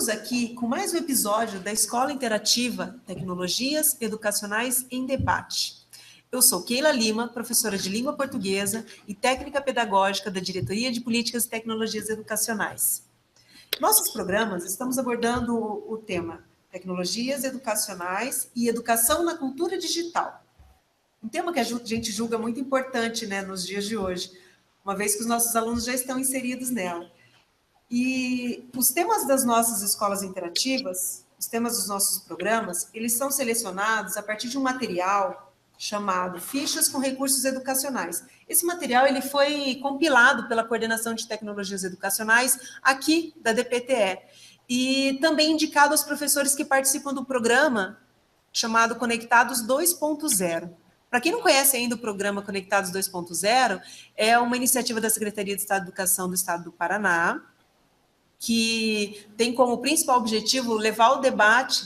Estamos aqui com mais um episódio da Escola Interativa Tecnologias Educacionais em Debate. Eu sou Keila Lima, professora de Língua Portuguesa e Técnica Pedagógica da Diretoria de Políticas e Tecnologias Educacionais. Nossos programas estamos abordando o tema Tecnologias Educacionais e Educação na Cultura Digital. Um tema que a gente julga muito importante, né, nos dias de hoje, uma vez que os nossos alunos já estão inseridos nela. E os temas das nossas escolas interativas, os temas dos nossos programas, eles são selecionados a partir de um material chamado Fichas com Recursos Educacionais. Esse material ele foi compilado pela Coordenação de Tecnologias Educacionais aqui da DPTE e também indicado aos professores que participam do programa chamado Conectados 2.0. Para quem não conhece ainda o programa Conectados 2.0, é uma iniciativa da Secretaria de Estado de Educação do Estado do Paraná, que tem como principal objetivo levar o debate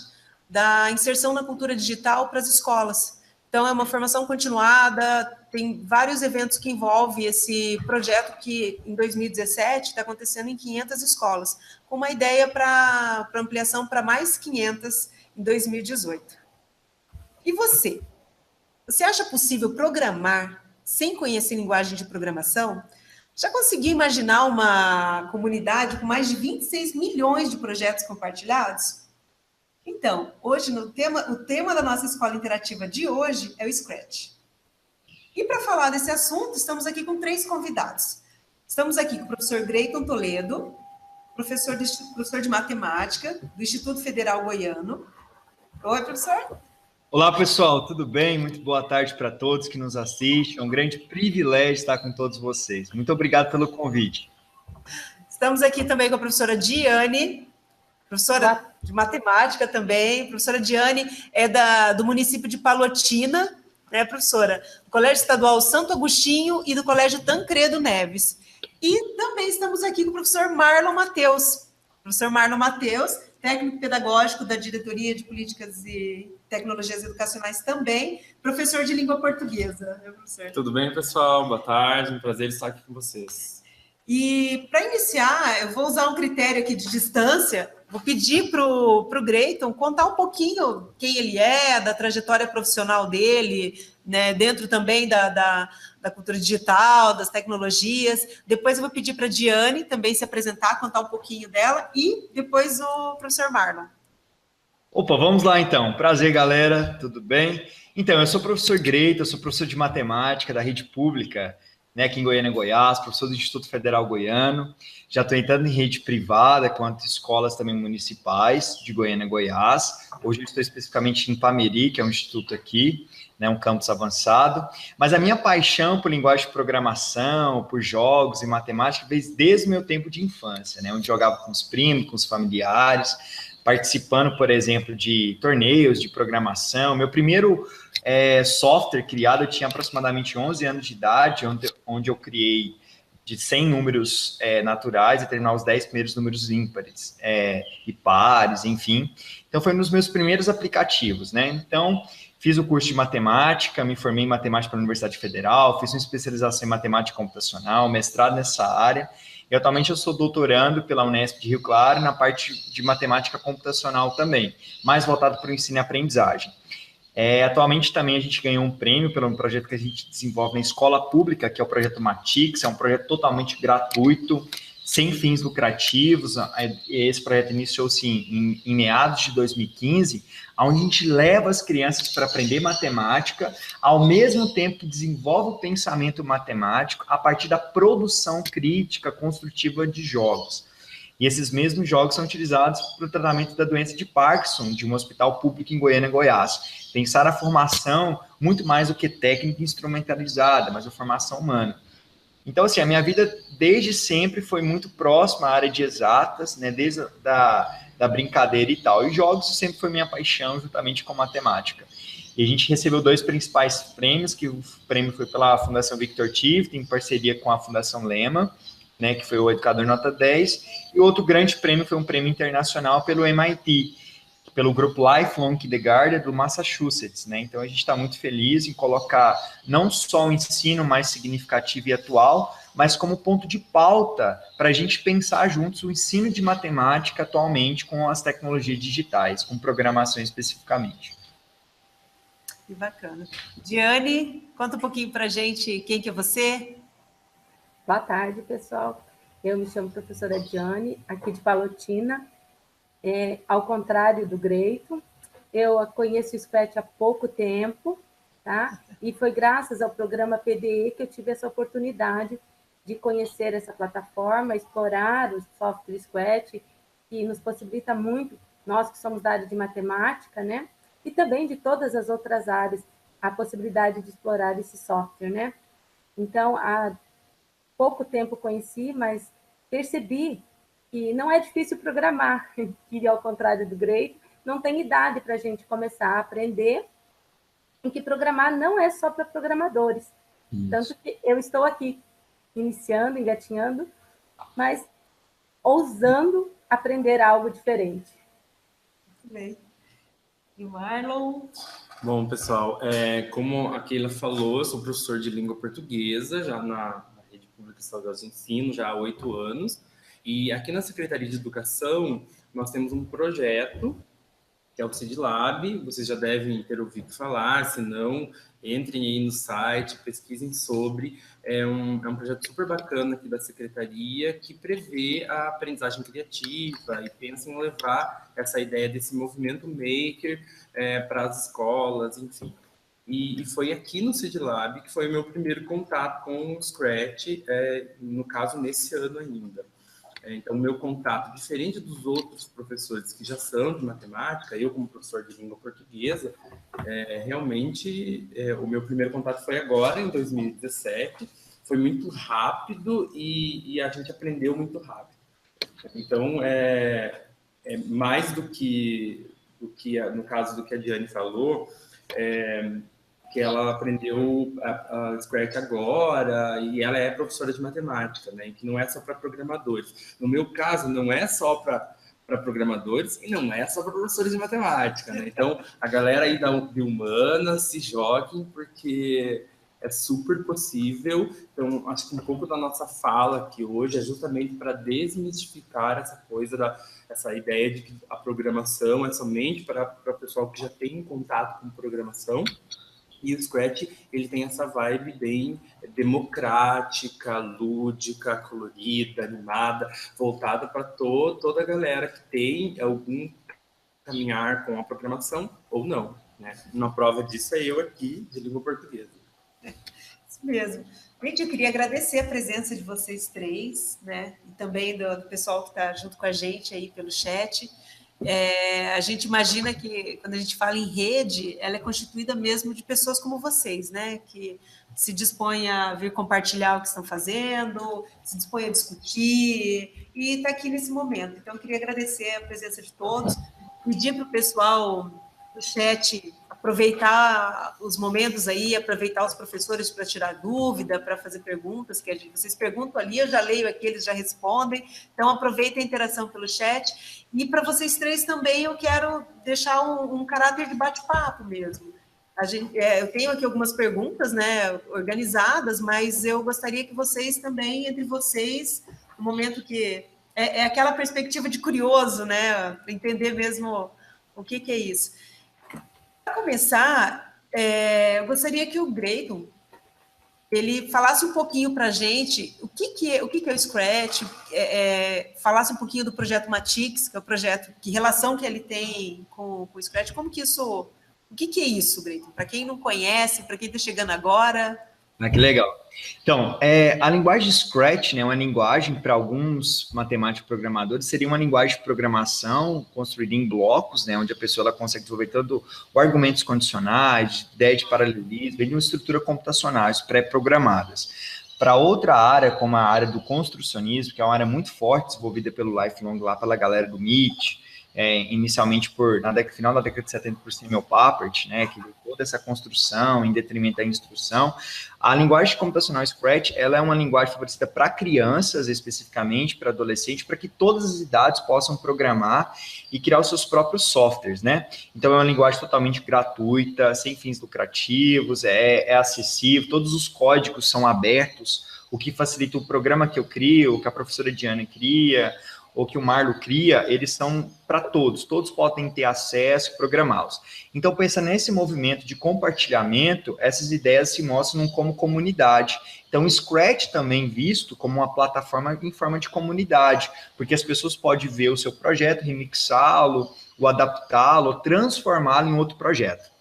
da inserção na cultura digital para as escolas. Então, é uma formação continuada, tem vários eventos que envolvem esse projeto que, em 2017, está acontecendo em 500 escolas, com uma ideia para ampliação para mais 500 em 2018. E você? Você acha possível programar sem conhecer linguagem de programação? Já conseguiu imaginar uma comunidade com mais de 26 milhões de projetos compartilhados? Então, hoje o tema da nossa escola interativa de hoje é o Scratch. E para falar desse assunto, estamos aqui com 3 convidados. Estamos aqui com o professor Greyton Toledo, professor de matemática do Instituto Federal Goiano. Oi, professor. Olá, pessoal, tudo bem? Muito boa tarde para todos que nos assistem. É um grande privilégio estar com todos vocês. Muito obrigado pelo convite. Estamos aqui também com a professora Diane, professora de matemática também. Professora Diane é do município de Palotina, né, professora? Do Colégio Estadual Santo Agostinho e do Colégio Tancredo Neves. E também estamos aqui com o professor Marlon Matheus. Professor Marlon Matheus, técnico pedagógico da Diretoria de Políticas e Tecnologias Educacionais também, professor de língua portuguesa. Né, professor? Tudo bem, pessoal? Boa tarde, um prazer estar aqui com vocês. E para iniciar, eu vou usar um critério aqui de distância, vou pedir para o Greyton contar um pouquinho quem ele é, da trajetória profissional dele, né, dentro também da cultura digital, das tecnologias. Depois eu vou pedir para a Diane também se apresentar, contar um pouquinho dela, e depois o professor Marlon. Opa, vamos lá então. Prazer, galera, tudo bem? Então, eu sou o professor Greyton, eu sou professor de matemática da rede pública, né, aqui em Goiânia, Goiás, professor do Instituto Federal Goiano. Já estou entrando em rede privada, quanto escolas também municipais de Goiânia, Goiás. Hoje eu estou especificamente em Pameri, que é um instituto aqui, né, um campus avançado. Mas a minha paixão por linguagem de programação, por jogos e matemática, veio desde o meu tempo de infância, né, onde jogava com os primos, com os familiares, participando, por exemplo, de torneios de programação. Meu primeiro software criado, eu tinha aproximadamente 11 anos de idade, onde eu criei de 100 números naturais e terminar os 10 primeiros números ímpares e pares, enfim. Então, foi um dos meus primeiros aplicativos, né? Então, fiz o curso de matemática, me formei em matemática pela Universidade Federal, fiz uma especialização em matemática computacional, mestrado nessa área, e atualmente eu sou doutorando pela Unesp de Rio Claro na parte de matemática computacional também, mais voltado para o ensino e aprendizagem. Atualmente também a gente ganhou um prêmio pelo projeto que a gente desenvolve na escola pública, que é o projeto Matix, é um projeto totalmente gratuito, sem fins lucrativos. Esse projeto iniciou-se em meados de 2015, onde a gente leva as crianças para aprender matemática, ao mesmo tempo desenvolve o pensamento matemático a partir da produção crítica, construtiva de jogos. E esses mesmos jogos são utilizados para o tratamento da doença de Parkinson, de um hospital público em Goiânia, Goiás. Pensar a formação muito mais do que técnica instrumentalizada, mas a formação humana. Então, assim, a minha vida desde sempre foi muito próxima à área de exatas, né, desde da brincadeira e tal. E jogos sempre foi minha paixão, juntamente com matemática. E a gente recebeu 2 principais prêmios, que o prêmio foi pela Fundação Victor Tivt, em parceria com a Fundação Lema, né, que foi o Educador Nota 10, e outro grande prêmio foi um prêmio internacional pelo MIT, pelo grupo Lifelong Kindergarten do Massachusetts, né? Então a gente está muito feliz em colocar não só o ensino mais significativo e atual, mas como ponto de pauta para a gente pensar juntos o ensino de matemática atualmente com as tecnologias digitais, com programação especificamente. Que bacana. Diane, conta um pouquinho para a gente quem que é você. Boa tarde, pessoal. Eu me chamo professora Diane, aqui de Palotina. Ao contrário do Greito, eu conheço o Scratch há pouco tempo, tá? E foi graças ao programa PDE que eu tive essa oportunidade de conhecer essa plataforma, explorar o software Scratch, que nos possibilita muito, nós que somos da área de matemática, né? E também de todas as outras áreas, a possibilidade de explorar esse software, né? Então, há pouco tempo conheci, mas percebi que não é difícil programar, que ao contrário do Greito, não tem idade para a gente começar a aprender, e que programar não é só para programadores. Isso. Tanto que eu estou aqui, iniciando, engatinhando, mas ousando aprender algo diferente. Muito bem. E o Marlon? Bom, pessoal, como a Keila falou, eu sou professor de língua portuguesa, já na Rede Pública Estadual de Ensino, já há 8 anos. E aqui na Secretaria de Educação, nós temos um projeto, que é o CIDLab, vocês já devem ter ouvido falar, se não, entrem aí no site, pesquisem sobre. É um projeto super bacana aqui da Secretaria, que prevê a aprendizagem criativa e pensa em levar essa ideia desse movimento maker para as escolas, enfim. E foi aqui no CIDLab que foi o meu primeiro contato com o Scratch, no caso, nesse ano ainda. Então, o meu contato, diferente dos outros professores que já são de matemática, eu como professor de língua portuguesa, realmente, o meu primeiro contato foi agora, em 2017, foi muito rápido e a gente aprendeu muito rápido. Então, mais do que no caso do que a Diane falou, que ela aprendeu a Scratch agora e ela é professora de matemática, né? E que não é só para programadores. No meu caso, não é só para programadores e não é só para professores de matemática, né? Então, a galera aí de humanas, se joguem, porque é super possível. Então, acho que um pouco da nossa fala aqui hoje é justamente para desmistificar essa coisa, essa ideia de que a programação é somente para o pessoal que já tem contato com programação. E o Scratch, ele tem essa vibe bem democrática, lúdica, colorida, animada, voltada para toda a galera que tem algum caminhar com a programação ou não, né? Uma prova disso é eu aqui, de língua portuguesa. Isso mesmo. Gente, eu queria agradecer a presença de vocês três, né? E também do pessoal que está junto com a gente aí pelo chat. A gente imagina que, quando a gente fala em rede, ela é constituída mesmo de pessoas como vocês, né? Que se dispõem a vir compartilhar o que estão fazendo, se dispõem a discutir, e está aqui nesse momento. Então, eu queria agradecer a presença de todos, pedir para o pessoal do chat aproveitar os momentos aí, aproveitar os professores para tirar dúvida, para fazer perguntas, que vocês perguntam ali, eu já leio aqui, eles já respondem, então aproveitem a interação pelo chat, e para vocês três também eu quero deixar um caráter de bate-papo mesmo. Eu tenho aqui algumas perguntas, né, organizadas, mas eu gostaria que vocês também, entre vocês, no momento que... É aquela perspectiva de curioso, né, para entender mesmo o que é isso. Para começar, eu gostaria que o Greito ele falasse um pouquinho para a gente o que é o Scratch, falasse um pouquinho do projeto Matix, que é o projeto, que relação que ele tem com o Scratch, como que isso, o que é isso, Greito? Para quem não conhece, para quem está chegando agora. Que legal. Então, a linguagem Scratch, né, é uma linguagem, para alguns matemáticos programadores, seria uma linguagem de programação construída em blocos, né, onde a pessoa ela consegue desenvolver todo o argumentos condicionais, ideia de paralelismo, de uma estrutura computacional, pré-programadas. Para outra área, como a área do construcionismo, que é uma área muito forte, desenvolvida pelo Lifelong, lá pela galera do MIT, inicialmente final da década de 70 por Samuel Papert, né, que deu toda essa construção em detrimento da instrução. A linguagem computacional Scratch, ela é uma linguagem favorecida para crianças, especificamente, para adolescentes, para que todas as idades possam programar e criar os seus próprios softwares, né? Então, é uma linguagem totalmente gratuita, sem fins lucrativos, é acessível, todos os códigos são abertos. o que facilita o programa que eu crio, o que a professora Diana cria, ou que o Marlo cria, eles são para todos podem ter acesso e programá-los. Então, pensando nesse movimento de compartilhamento, essas ideias se mostram como comunidade. Então, o Scratch também visto como uma plataforma em forma de comunidade, porque as pessoas podem ver o seu projeto, remixá-lo, ou adaptá-lo, ou transformá-lo em outro projeto.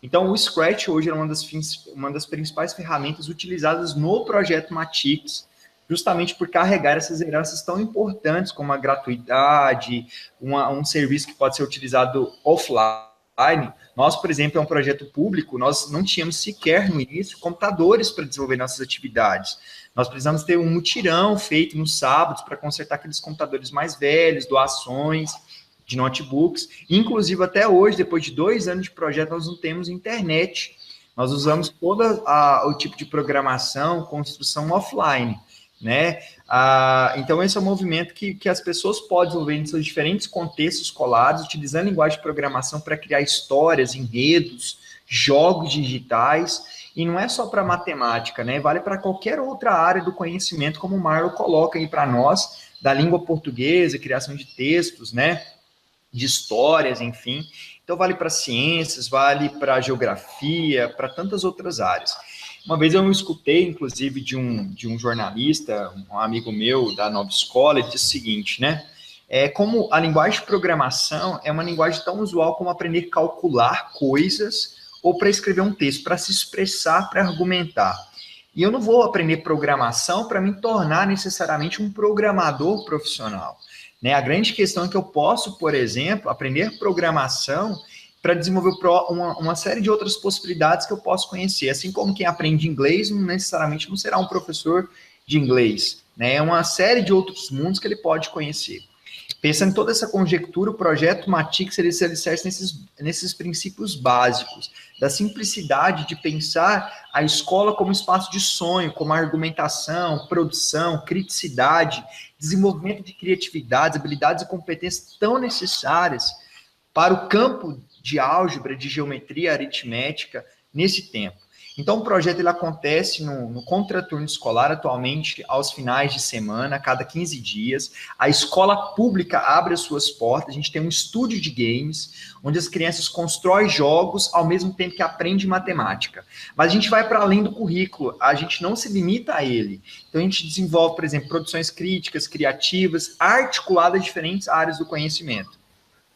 Então, o Scratch hoje é uma das principais ferramentas utilizadas no projeto Matix, justamente por carregar essas heranças tão importantes como a gratuidade, um serviço que pode ser utilizado offline. Nós, por exemplo, é um projeto público, nós não tínhamos sequer no início computadores para desenvolver nossas atividades. Nós precisamos ter um mutirão feito nos sábados para consertar aqueles computadores mais velhos, doações de notebooks. Inclusive, até hoje, depois de 2 anos de projeto, nós não temos internet. Nós usamos todo o tipo de programação, construção offline, né? Então, esse é um movimento que as pessoas podem desenvolver em seus diferentes contextos escolares, utilizando linguagem de programação para criar histórias, enredos, jogos digitais, e não é só para matemática, né? Vale para qualquer outra área do conhecimento, como o Marlo coloca aí para nós, da língua portuguesa, criação de textos, né? De histórias, enfim. Então, vale para ciências, vale para geografia, para tantas outras áreas. Uma vez eu escutei, inclusive, de um jornalista, um amigo meu da Nova Escola, ele disse o seguinte, né? Como a linguagem de programação é uma linguagem tão usual como aprender a calcular coisas ou para escrever um texto, para se expressar, para argumentar. E eu não vou aprender programação para me tornar necessariamente um programador profissional, né? A grande questão é que eu posso, por exemplo, aprender programação para desenvolver uma série de outras possibilidades que eu posso conhecer. Assim como quem aprende inglês não necessariamente não será um professor de inglês, né? É uma série de outros mundos que ele pode conhecer. Pensando em toda essa conjectura, o projeto Matix ele se alicerce nesses princípios básicos, da simplicidade de pensar a escola como espaço de sonho, como argumentação, produção, criticidade, desenvolvimento de criatividades, habilidades e competências tão necessárias para o campo de álgebra, de geometria aritmética nesse tempo. Então, o projeto ele acontece no contraturno escolar, atualmente, aos finais de semana, a cada 15 dias. A escola pública abre as suas portas, a gente tem um estúdio de games, onde as crianças constroem jogos ao mesmo tempo que aprendem matemática. Mas a gente vai para além do currículo, a gente não se limita a ele. Então, a gente desenvolve, por exemplo, produções críticas, criativas, articuladas a diferentes áreas do conhecimento.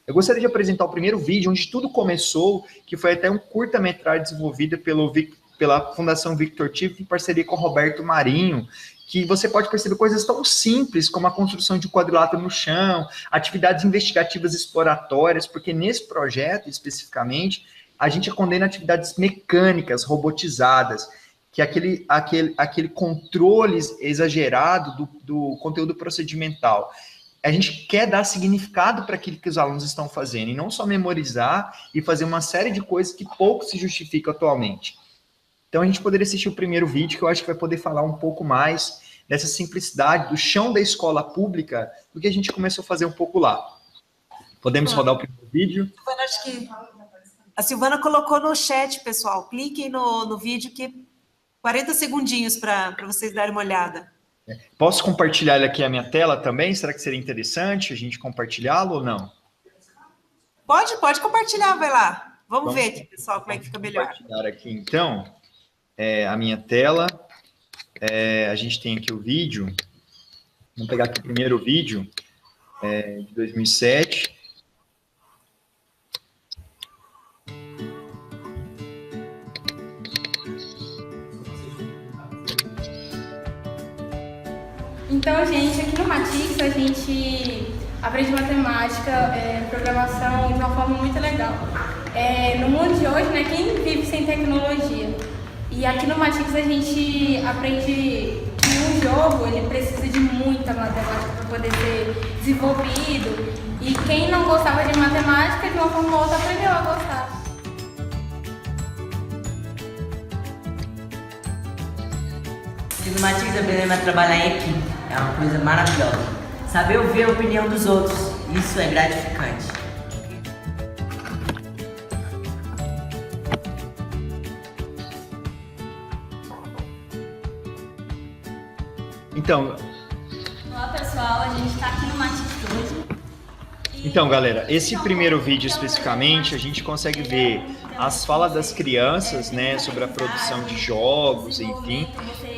Eu gostaria de apresentar o primeiro vídeo, onde tudo começou, que foi até um curta-metragem desenvolvida pela Fundação Victor Tive, em parceria com o Roberto Marinho, que você pode perceber coisas tão simples como a construção de um quadrilátero no chão, atividades investigativas exploratórias, porque nesse projeto, especificamente, a gente condena atividades mecânicas, robotizadas, que é aquele controle exagerado do conteúdo procedimental. A gente quer dar significado para aquilo que os alunos estão fazendo, e não só memorizar e fazer uma série de coisas que pouco se justificam atualmente. Então, a gente poderia assistir o primeiro vídeo, que eu acho que vai poder falar um pouco mais dessa simplicidade, do chão da escola pública, do que a gente começou a fazer um pouco lá. Podemos rodar o primeiro vídeo? Acho que a Silvana colocou no chat, pessoal. Cliquem no vídeo, que 40 segundinhos para vocês darem uma olhada. Posso compartilhar aqui a minha tela também? Será que seria interessante a gente compartilhá-lo ou não? Pode compartilhar, vai lá. Vamos ver aqui, pessoal, como é que fica melhor. Compartilhar aqui, então, a minha tela. A gente tem aqui o vídeo. Vamos pegar aqui o primeiro vídeo de 2007. Então, gente, aqui no Matix a gente aprende matemática, programação de uma forma muito legal. No mundo de hoje, né, quem vive sem tecnologia? E aqui no Matix a gente aprende que um jogo ele precisa de muita matemática para poder ser desenvolvido. E quem não gostava de matemática, de uma forma ou outra, aprendeu a gostar. Aqui no Matix aprendemos a trabalhar em equipe. É uma coisa maravilhosa. Saber ouvir a opinião dos outros, isso é gratificante. Então, Olá pessoal, a gente está aqui no Matix hoje. Então, galera, esse primeiro vídeo especificamente, a gente consegue ver as falas das crianças, né, sobre a produção de jogos, enfim.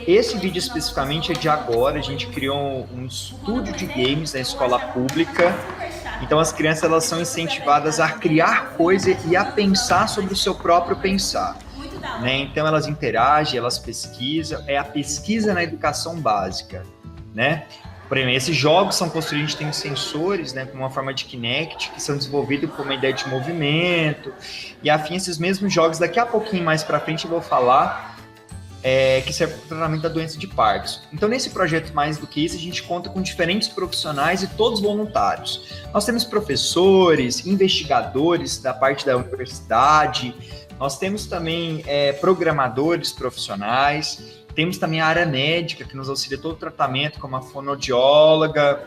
Esse vídeo especificamente é de agora, a gente criou um estúdio de games na escola pública. Então, as crianças elas são incentivadas a criar coisa e a pensar sobre o seu próprio pensar, né? Então, elas interagem, elas pesquisam, é a pesquisa na educação básica, né? Por exemplo, esses jogos são construídos, tem sensores, né, com uma forma de Kinect, que são desenvolvidos com uma ideia de movimento, e afim, esses mesmos jogos, daqui a pouquinho mais para frente eu vou falar, que serve para o tratamento da doença de Parkinson. Então, nesse projeto Mais do que isso, a gente conta com diferentes profissionais e todos voluntários. Nós temos professores, investigadores da parte da universidade, nós temos também programadores profissionais, temos também a área médica, que nos auxilia todo o tratamento, como a fonoaudióloga,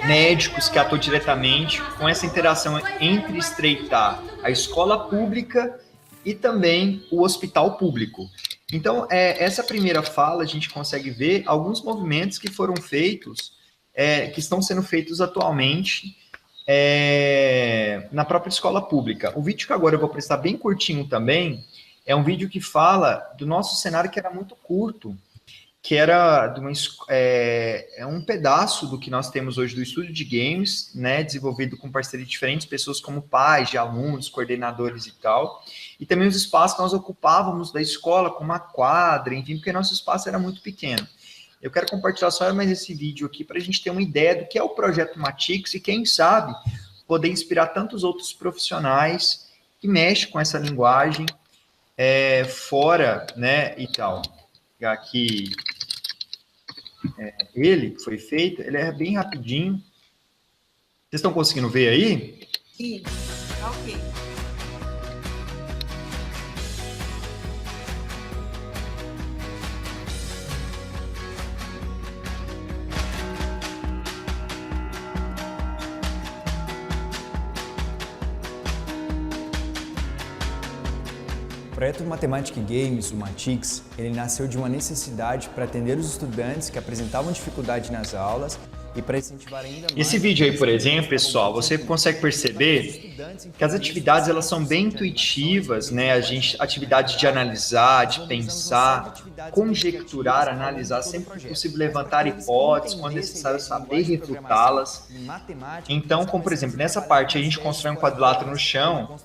médicos que atuam diretamente com essa interação entre estreitar a escola pública e também o hospital público. Então, essa primeira fala, a gente consegue ver alguns movimentos que foram feitos, que estão sendo feitos atualmente na própria escola pública. O vídeo que agora eu vou prestar bem curtinho também, é um vídeo que fala do nosso cenário que era muito curto, que era um pedaço do que nós temos hoje do estúdio de games, né, desenvolvido com parceria de diferentes pessoas, como pais de alunos, coordenadores e tal, e também os espaços que nós ocupávamos da escola, como a quadra, enfim, porque nosso espaço era muito pequeno. Eu quero compartilhar só mais esse vídeo aqui para a gente ter uma ideia do que é o Projeto Matix e, quem sabe, poder inspirar tantos outros profissionais que mexem com essa linguagem, fora, né, e tal. Aqui, ele que foi feito, ele é bem rapidinho. Vocês estão conseguindo ver aí? Sim, ok. O projeto Matemática e Games, o Matix, ele nasceu de uma necessidade para atender os estudantes que apresentavam dificuldade nas aulas e para incentivar ainda mais... Esse vídeo aí, por exemplo, pessoal, você consegue perceber que as atividades elas são bem intuitivas, né? Atividade de analisar, de pensar, conjecturar, analisar, sempre que possível levantar hipóteses, quando necessário saber refutá-las. Então, como por exemplo, nessa parte a gente constrói um quadrilátero no chão,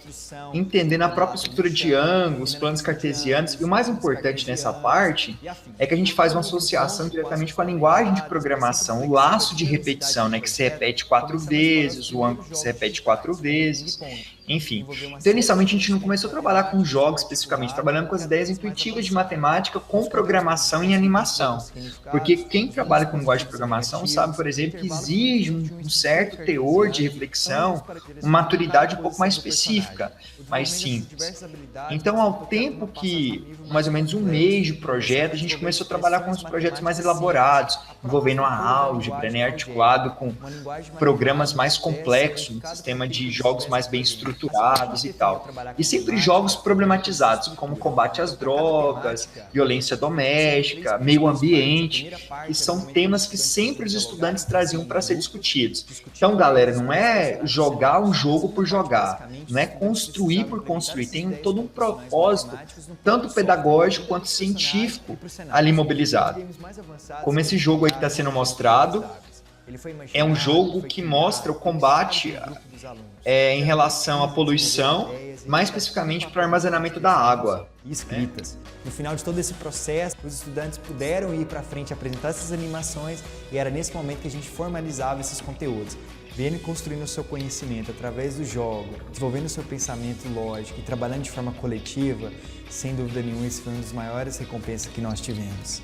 entendendo a própria estrutura de ângulos, planos cartesianos, e o mais importante nessa parte é que a gente faz uma associação diretamente com a linguagem de programação, o laço de repetição, né, que se repete 4 vezes, o ângulo que se repete 4 vezes, enfim. Então, inicialmente, a gente não começou a trabalhar com jogos especificamente, trabalhando com as ideias intuitivas de matemática com programação e animação. Porque quem trabalha com linguagem de programação sabe, por exemplo, que exige um certo teor de reflexão, uma maturidade um pouco mais específica, mais simples. Então, ao tempo que, mais ou menos um mês de projeto, a gente começou a trabalhar com os projetos mais elaborados, envolvendo a álgebra, né, articulado com programas mais complexos, um sistema de jogos mais bem estruturados e tal. E sempre jogos problematizados, como combate às drogas, violência doméstica, meio ambiente, que são temas que sempre os estudantes traziam para ser discutidos. Então, galera, não é jogar um jogo por jogar, não é construir por construir, tem todo um propósito, tanto pedagógico quanto científico, ali mobilizado. Como esse jogo aí que está sendo mostrado, é um jogo que mostra o combate em relação à poluição, mais especificamente para o armazenamento da água. Escritas. No final de todo esse processo, os estudantes puderam ir para frente, apresentar essas animações, e era nesse momento que a gente formalizava esses conteúdos. Vendo e construindo o seu conhecimento através do jogo, desenvolvendo o seu pensamento lógico e trabalhando de forma coletiva, sem dúvida nenhuma, esse foi uma das maiores recompensas que nós tivemos.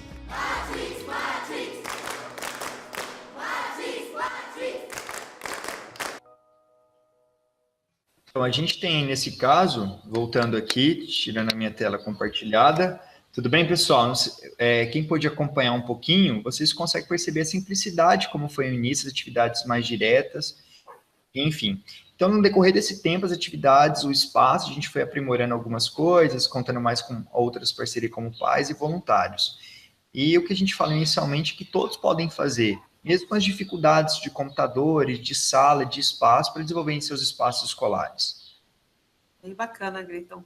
Então, a gente tem, nesse caso, voltando aqui, tirando a minha tela compartilhada, tudo bem, pessoal? Quem pôde acompanhar um pouquinho, vocês conseguem perceber a simplicidade, como foi o início, as atividades mais diretas, enfim. Então, no decorrer desse tempo, as atividades, o espaço, a gente foi aprimorando algumas coisas, contando mais com outras parcerias como pais e voluntários. E o que a gente fala inicialmente é que todos podem fazer, mesmo com as dificuldades de computadores, de sala, de espaço, para desenvolver em seus espaços escolares. Bem bacana, Gleiton.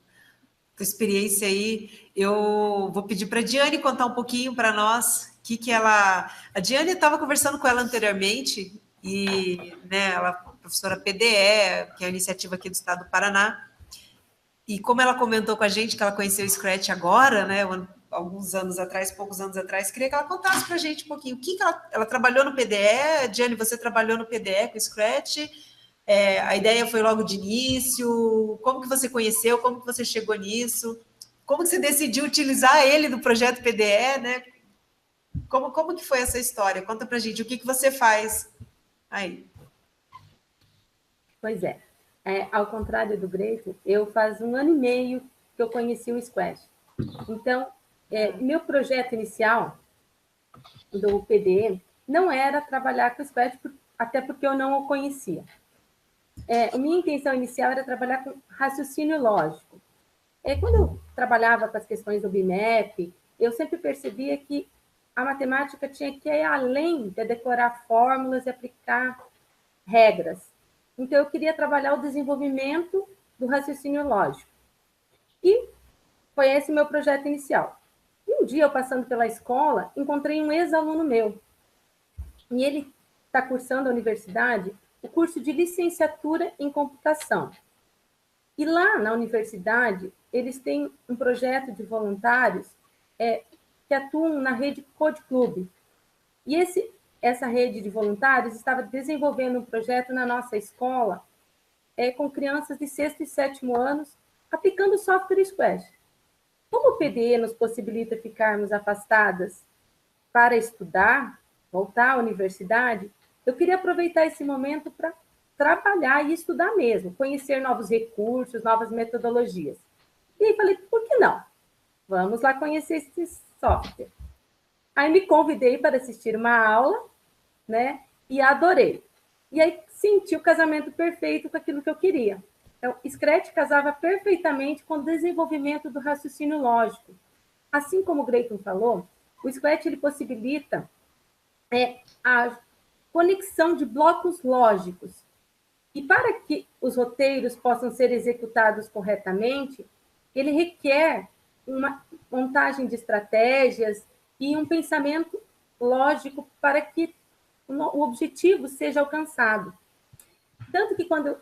Tua experiência aí, eu vou pedir para a Diane contar um pouquinho para nós que ela... A Diane estava conversando com ela anteriormente, e né, ela é professora PDE, que é a iniciativa aqui do estado do Paraná, e como ela comentou com a gente que ela conheceu o Scratch agora, né, alguns anos atrás, poucos anos atrás, queria que ela contasse para a gente um pouquinho o que ela trabalhou no PDE. Diane, você trabalhou no PDE com o Scratch? A ideia foi logo de início? Como que você conheceu? Como que você chegou nisso? Como que você decidiu utilizar ele no projeto PDE, né? Como que foi essa história? Conta pra gente, o que você faz aí? Pois é. Ao contrário do Gleiton, eu faz 1 ano e meio que eu conheci o Scratch. Então, meu projeto inicial do PDE não era trabalhar com o Scratch, até porque eu não o conhecia. A minha intenção inicial era trabalhar com raciocínio lógico. Quando eu trabalhava com as questões do BIMAP, eu sempre percebia que a matemática tinha que ir além de decorar fórmulas e aplicar regras. Então, eu queria trabalhar o desenvolvimento do raciocínio lógico. E foi esse meu projeto inicial. E um dia, eu passando pela escola, encontrei um ex-aluno meu. E ele está cursando a universidade o curso de licenciatura em computação. E lá na universidade, eles têm um projeto de voluntários que atuam na rede Code Club. E essa rede de voluntários estava desenvolvendo um projeto na nossa escola com crianças de 6º e 7º anos, aplicando o software Scratch. Como o PDE nos possibilita ficarmos afastadas para estudar, voltar à universidade, eu queria aproveitar esse momento para trabalhar e estudar mesmo, conhecer novos recursos, novas metodologias. E aí falei, por que não? Vamos lá conhecer esse software. Aí me convidei para assistir uma aula, né? E adorei. E aí senti o casamento perfeito com aquilo que eu queria. Então, Scratch casava perfeitamente com o desenvolvimento do raciocínio lógico. Assim como o Gleiton falou, o Scratch ele possibilita a conexão de blocos lógicos. E para que os roteiros possam ser executados corretamente, ele requer uma montagem de estratégias e um pensamento lógico para que o objetivo seja alcançado. Tanto que quando eu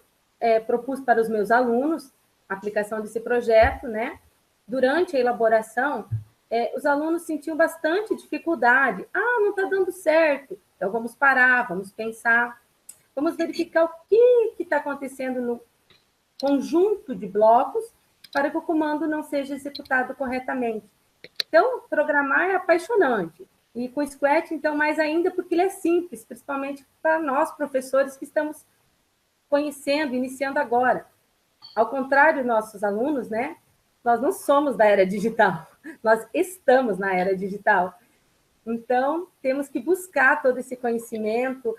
propus para os meus alunos a aplicação desse projeto, né, durante a elaboração, os alunos sentiam bastante dificuldade. Não está dando certo. Então, vamos parar, vamos pensar, vamos verificar o que está acontecendo no conjunto de blocos para que o comando não seja executado corretamente. Então, programar é apaixonante. E com o Scratch, então, mais ainda, porque ele é simples, principalmente para nós, professores, que estamos conhecendo, iniciando agora. Ao contrário dos nossos alunos, né? Nós não somos da era digital, nós estamos na era digital. Então, temos que buscar todo esse conhecimento,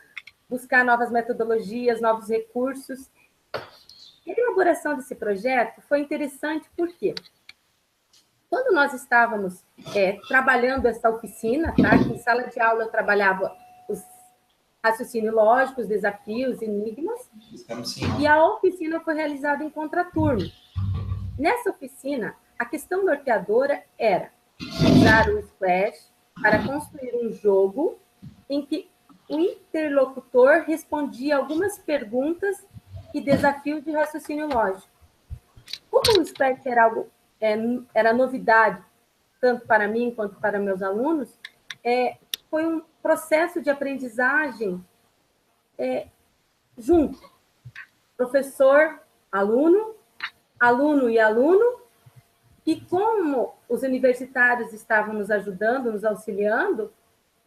buscar novas metodologias, novos recursos. E a elaboração desse projeto foi interessante porque, quando nós estávamos trabalhando essa oficina, tá? Em sala de aula eu trabalhava os raciocínio lógico, os desafios, enigmas, e a oficina foi realizada em contraturno. Nessa oficina, a questão norteadora era usar o Scratch para construir um jogo em que o interlocutor respondia algumas perguntas e desafios de raciocínio lógico. Como o Scratch era novidade, tanto para mim quanto para meus alunos, foi um processo de aprendizagem junto. Professor, aluno, aluno e aluno, e como os universitários estavam nos ajudando, nos auxiliando,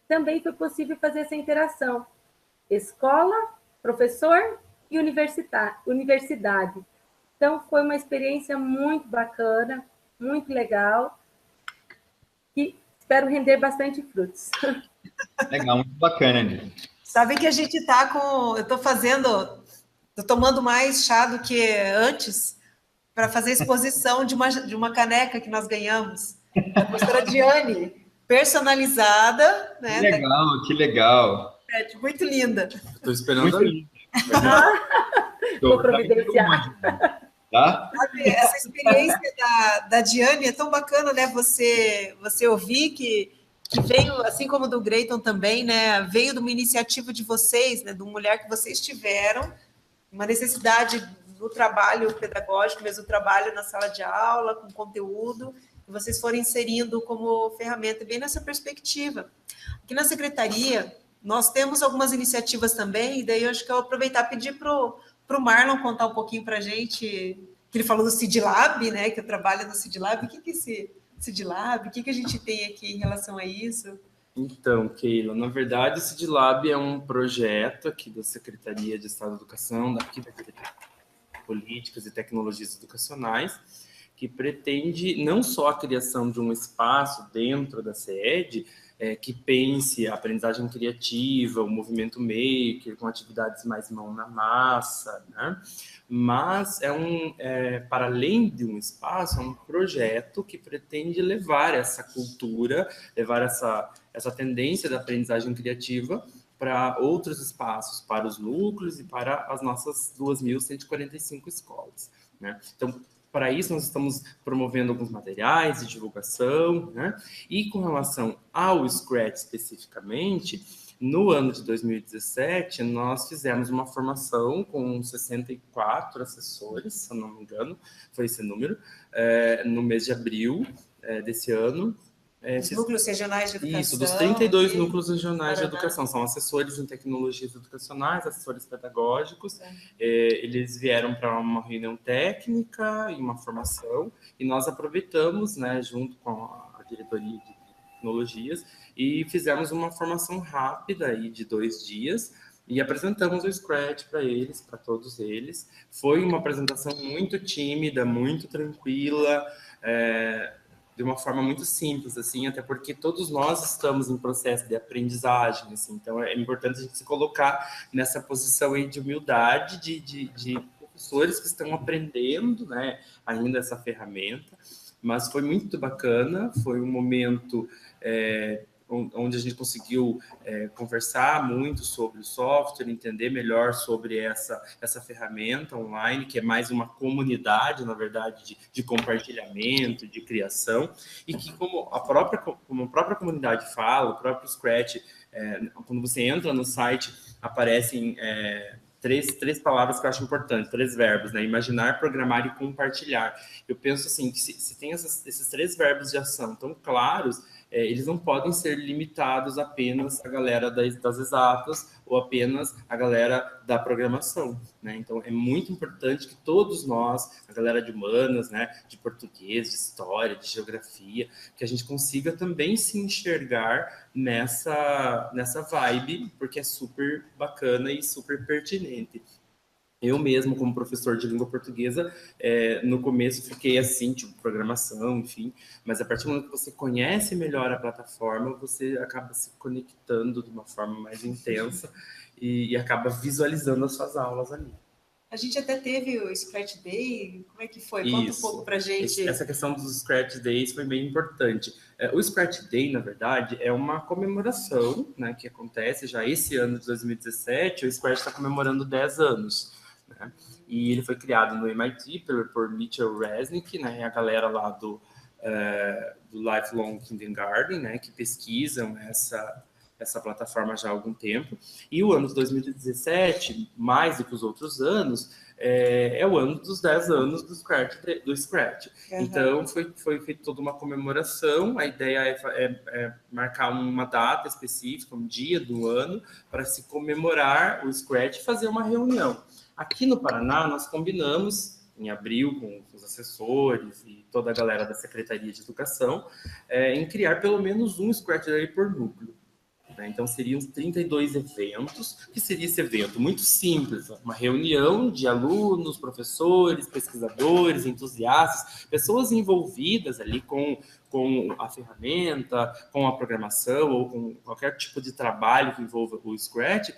também foi possível fazer essa interação. Escola, professor e universidade. Então, foi uma experiência muito bacana, muito legal, e espero render bastante frutos. Legal, muito bacana, André. Sabe que a gente está com... Eu estou tomando mais chá do que antes para fazer exposição de uma caneca que nós ganhamos, da professora Diane. personalizada, né? Que legal, que legal. Muito linda. Estou esperando. Muito lindo. Vou providenciar. Tá? Essa experiência da Diane é tão bacana, né? Você ouvir que veio, assim como do Greyton também, né? Veio de uma iniciativa de vocês, né? De uma mulher que vocês tiveram, uma necessidade do trabalho pedagógico, mesmo o trabalho na sala de aula, com conteúdo, e vocês foram inserindo como ferramenta bem nessa perspectiva. Aqui na secretaria, nós temos algumas iniciativas também, e daí eu acho que eu vou aproveitar e pedir para o Marlon contar um pouquinho para a gente, que ele falou do CID Lab, né, que eu trabalho no CID Lab. O que é esse CID Lab? O que a gente tem aqui em relação a isso? Então, Keila, na verdade, o CID Lab é um projeto aqui da Secretaria de Estado da Educação, daqui da Políticas e Tecnologias Educacionais, que pretende não só a criação de um espaço dentro da SED, que pense a aprendizagem criativa, o movimento maker, com atividades mais mão na massa, né? Mas para além de um espaço, é um projeto que pretende levar essa cultura, levar essa tendência da aprendizagem criativa para outros espaços, para os núcleos e para as nossas 2.145 escolas, né? Então, para isso, nós estamos promovendo alguns materiais de divulgação, né? E com relação ao Scratch especificamente, no ano de 2017, nós fizemos uma formação com 64 assessores, se eu não me engano, foi esse número, no mês de abril desse ano. Os núcleos regionais de educação. Isso, dos 32 núcleos regionais de educação. São assessores em tecnologias educacionais, assessores pedagógicos. Eles vieram para uma reunião técnica e uma formação, e nós aproveitamos, né, junto com a diretoria de tecnologias, e fizemos uma formação rápida aí de 2 dias, e apresentamos o Scratch para eles, para todos eles. Foi uma apresentação muito tímida, muito tranquila, de uma forma muito simples, assim, até porque todos nós estamos em processo de aprendizagem, assim, então é importante a gente se colocar nessa posição aí de humildade, de professores que estão aprendendo, né, ainda essa ferramenta, mas foi muito bacana, foi um momento onde a gente conseguiu conversar muito sobre o software, entender melhor sobre essa ferramenta online, que é mais uma comunidade, na verdade, de compartilhamento, de criação, e que, como a própria comunidade fala, o próprio Scratch, quando você entra no site, aparecem três palavras que eu acho importantes, 3 verbos, né? Imaginar, programar e compartilhar. Eu penso assim, que se tem esses 3 verbos de ação tão claros, eles não podem ser limitados apenas à galera das exatas ou apenas à galera da programação, né? Então, é muito importante que todos nós, a galera de humanas, né, de português, de história, de geografia, que a gente consiga também se enxergar nessa vibe, porque é super bacana e super pertinente. Eu mesmo, como professor de língua portuguesa, no começo fiquei assim, tipo, programação, enfim, mas a partir do momento que você conhece melhor a plataforma, você acaba se conectando de uma forma mais intensa e acaba visualizando as suas aulas ali. A gente até teve o Scratch Day, como é que foi? Conta um pouco pra gente. Essa questão dos Scratch Days foi bem importante. O Scratch Day, na verdade, é uma comemoração, né, que acontece já esse ano de 2017, o Scratch está comemorando 10 anos. Né? E ele foi criado no MIT por Mitchell Resnick, né, e a galera lá do Lifelong Kindergarten, né, que pesquisam essa plataforma já há algum tempo. E o ano de 2017, mais do que os outros anos, é o ano dos 10 anos do Scratch. Uhum. Então, foi feita toda uma comemoração. A ideia é marcar uma data específica, um dia do ano, para se comemorar o Scratch e fazer uma reunião. Aqui no Paraná, nós combinamos, em abril, com os assessores e toda a galera da Secretaria de Educação, em criar pelo menos um Scratch Day por núcleo. Então, seriam 32 eventos, que seria esse evento muito simples, uma reunião de alunos, professores, pesquisadores, entusiastas, pessoas envolvidas ali com a ferramenta, com a programação ou com qualquer tipo de trabalho que envolva o Scratch,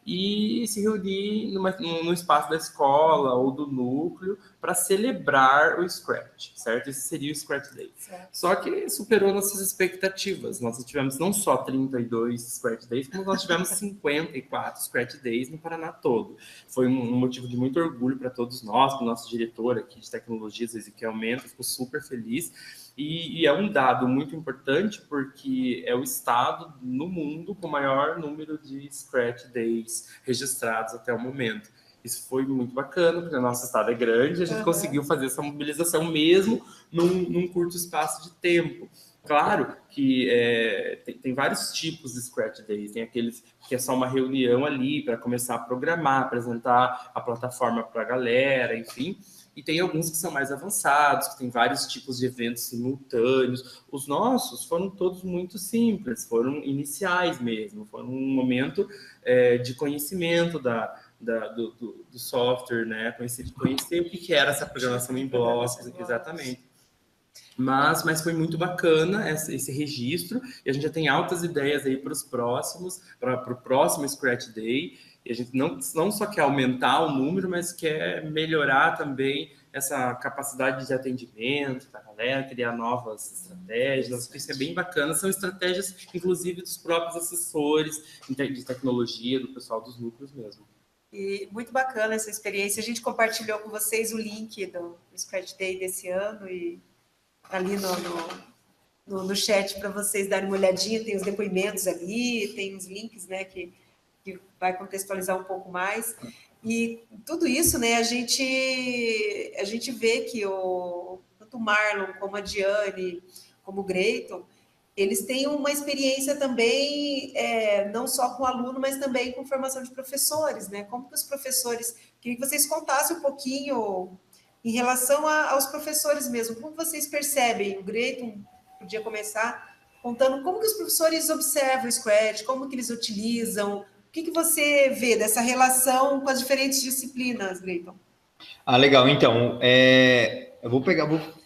e se reunir no espaço da escola ou do núcleo para celebrar o Scratch, certo? Esse seria o Scratch Day. Certo. Só que superou nossas expectativas. Nós tivemos não só 32 Scratch Days, como nós tivemos 54 Scratch Days no Paraná todo. Foi um motivo de muito orgulho para todos nós, para o nosso diretor aqui de tecnologias, Ezequiel Mendes, ficou super feliz. E é um dado muito importante porque é o estado no mundo com o maior número de Scratch Days registrados até o momento. Isso foi muito bacana, porque o nosso estado é grande, a gente conseguiu fazer essa mobilização mesmo num curto espaço de tempo. Claro que tem vários tipos de Scratch Days, tem aqueles que é só uma reunião ali para começar a programar, apresentar a plataforma para a galera, enfim. E tem alguns que são mais avançados, que tem vários tipos de eventos simultâneos. Os nossos foram todos muito simples, foram iniciais mesmo, foram um momento de conhecimento do software, né? Conhecer o que era essa programação em blocos, exatamente. Mas foi muito bacana esse registro, e a gente já tem altas ideias aí para o próximo Scratch Day. E a gente não só quer aumentar o número, mas quer melhorar também essa capacidade de atendimento da galera, criar novas estratégias. Isso é bem bacana. São estratégias, inclusive, dos próprios assessores de tecnologia, do pessoal dos núcleos mesmo. E muito bacana essa experiência. A gente compartilhou com vocês o link do Scratch Day desse ano e ali no chat para vocês darem uma olhadinha. Tem os depoimentos ali, tem os links, né, que vai contextualizar um pouco mais. E tudo isso, né, a gente vê que tanto o Marlon, como a Diane, como o Greiton, eles têm uma experiência também, não só com aluno, mas também com formação de professores, né? Como que os professores... Queria que vocês contassem um pouquinho em relação aos professores mesmo. Como vocês percebem? O Greiton podia começar contando como que os professores observam o Scratch, como que eles utilizam. O que você vê dessa relação com as diferentes disciplinas, Greiton? Legal. Então, eu vou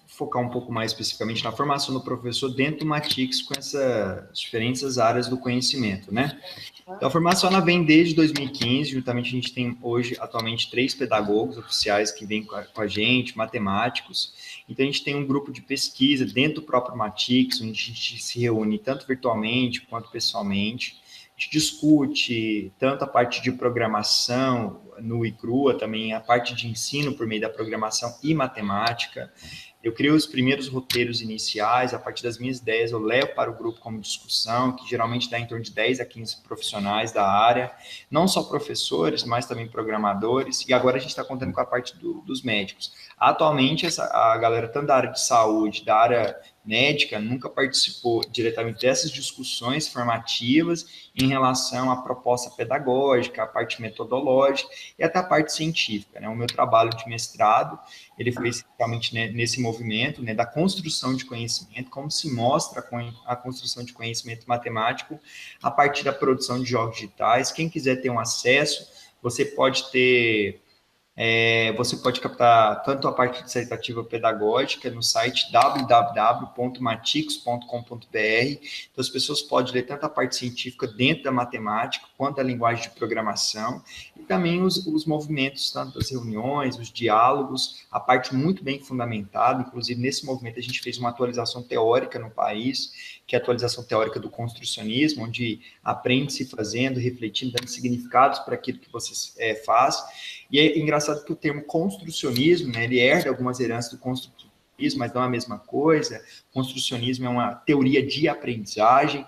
focar um pouco mais especificamente na formação do professor dentro do Matix com essas diferentes áreas do conhecimento, né? Então, a formação ela vem desde 2015, juntamente a gente tem hoje, atualmente, 3 pedagogos oficiais que vêm com a gente, matemáticos. Então, a gente tem um grupo de pesquisa dentro do próprio Matix, onde a gente se reúne tanto virtualmente quanto pessoalmente. A gente discute tanto a parte de programação, nua e crua, também a parte de ensino por meio da programação e matemática. Eu crio os primeiros roteiros iniciais, a partir das minhas ideias eu levo para o grupo como discussão, que geralmente dá em torno de 10 a 15 profissionais da área, não só professores, mas também programadores, e agora a gente está contando com a parte dos médicos. Atualmente, a galera tanto da área de saúde, da área médica, nunca participou diretamente dessas discussões formativas em relação à proposta pedagógica, à parte metodológica e até a parte científica, né? O meu trabalho de mestrado, ele foi essencialmente nesse movimento, né, da construção de conhecimento, como se mostra a construção de conhecimento matemático a partir da produção de jogos digitais. Quem quiser ter um acesso, você pode captar tanto a parte dissertativa pedagógica no site www.matix.com.br. Então, as pessoas podem ler tanto a parte científica dentro da matemática, quanto a linguagem de programação, e também os movimentos, tanto das reuniões, os diálogos, a parte muito bem fundamentada. Inclusive, nesse movimento, a gente fez uma atualização teórica no país, que é a atualização teórica do construcionismo, onde aprende-se fazendo, refletindo, dando significados para aquilo que você faz. E é engraçado que o termo construcionismo, né, ele herda algumas heranças do construtivismo, mas não é a mesma coisa. Construcionismo é uma teoria de aprendizagem,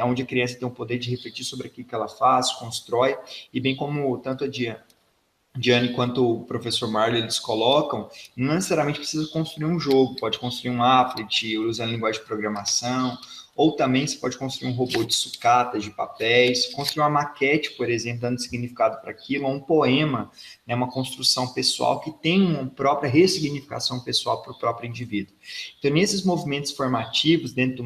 onde a criança tem o poder de refletir sobre aquilo que ela faz, constrói, e bem como tanto a Diane quanto o professor Marley, eles colocam, não necessariamente precisa construir um jogo, pode construir um applet usando linguagem de programação, ou também você pode construir um robô de sucatas, de papéis, construir uma maquete, por exemplo, dando significado para aquilo, ou um poema, né, uma construção pessoal que tem uma própria ressignificação pessoal para o próprio indivíduo. Então, nesses movimentos formativos dentro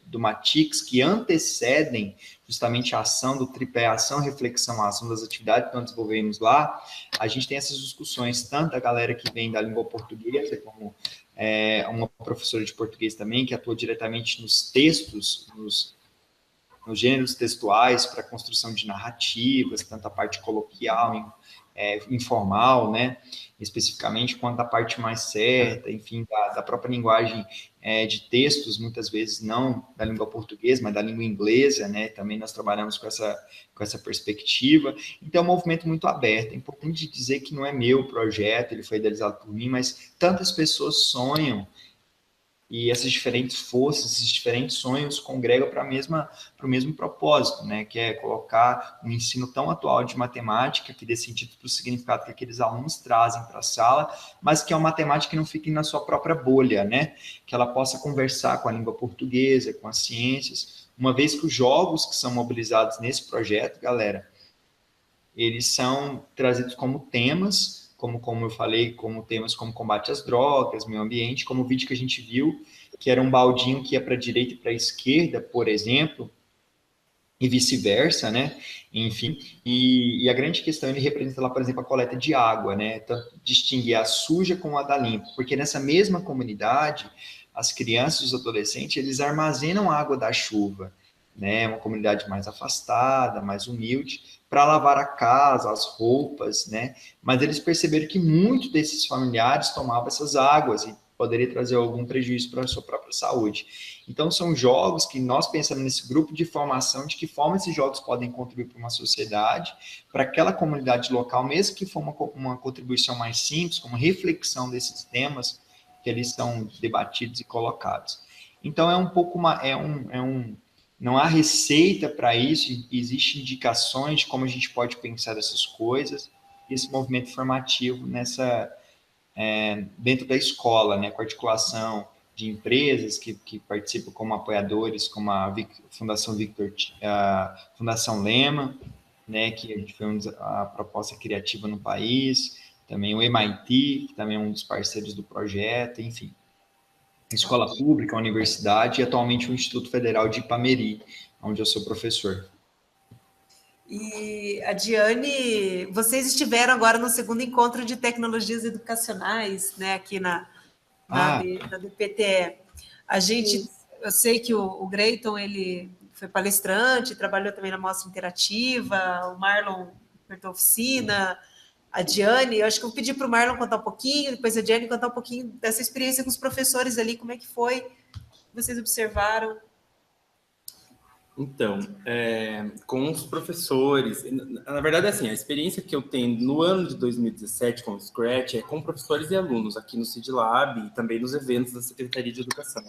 do Matix, que antecedem justamente a ação do tripé, ação, reflexão, ação das atividades que nós desenvolvemos lá, a gente tem essas discussões, tanto da galera que vem da língua portuguesa, como uma professora de português também, que atua diretamente nos textos, nos gêneros textuais para a construção de narrativas, tanto a parte coloquial, informal, né? Especificamente quanto à parte mais certa, enfim, da própria linguagem de textos, muitas vezes não da língua portuguesa, mas da língua inglesa, né? Também nós trabalhamos com essa perspectiva. Então, é um movimento muito aberto. É importante dizer que não é meu projeto, ele foi idealizado por mim, mas tantas pessoas sonham e essas diferentes forças, esses diferentes sonhos congregam para o mesmo propósito, né? Que é colocar um ensino tão atual de matemática, que dê sentido para o significado que aqueles alunos trazem para a sala, mas que é uma matemática que não fique na sua própria bolha, né? Que ela possa conversar com a língua portuguesa, com as ciências, uma vez que os jogos que são mobilizados nesse projeto, galera, eles são trazidos como temas, como eu falei, como temas como combate às drogas, meio ambiente, como o vídeo que a gente viu, que era um baldinho que ia para a direita e para a esquerda, por exemplo, e vice-versa, né? Enfim, e a grande questão, ele representa lá, por exemplo, a coleta de água, né? Então, distinguir a suja com a da limpa, porque nessa mesma comunidade, as crianças e os adolescentes, eles armazenam a água da chuva, né? Uma comunidade mais afastada, mais humilde, para lavar a casa, as roupas, né? Mas eles perceberam que muitos desses familiares tomavam essas águas e poderia trazer algum prejuízo para a sua própria saúde. Então, são jogos que nós pensamos nesse grupo de formação, de que forma esses jogos podem contribuir para uma sociedade, para aquela comunidade local, mesmo que for uma contribuição mais simples, como reflexão desses temas que eles são debatidos e colocados. Então, é um pouco não há receita para isso, existem indicações de como a gente pode pensar essas coisas, e esse movimento formativo dentro da escola, né, com a articulação de empresas que participam como apoiadores, como a Fundação a Fundação Lema, né, que foi a proposta criativa no país, também o MIT, que também é um dos parceiros do projeto, enfim. Escola pública, a universidade e atualmente o Instituto Federal de Ipameri, onde eu sou professor. E a Diane, vocês estiveram agora no segundo encontro de tecnologias educacionais, né, aqui na DPTE. Eu sei que o Greyton, ele foi palestrante, trabalhou também na mostra interativa, o Marlon apertou oficina, a Diane, eu acho que eu pedi para o Marlon contar um pouquinho, depois a Diane contar um pouquinho dessa experiência com os professores ali, como é que foi, vocês observaram? Então, com os professores, na verdade, assim, a experiência que eu tenho no ano de 2017 com o Scratch é com professores e alunos aqui no CID Lab e também nos eventos da Secretaria de Educação.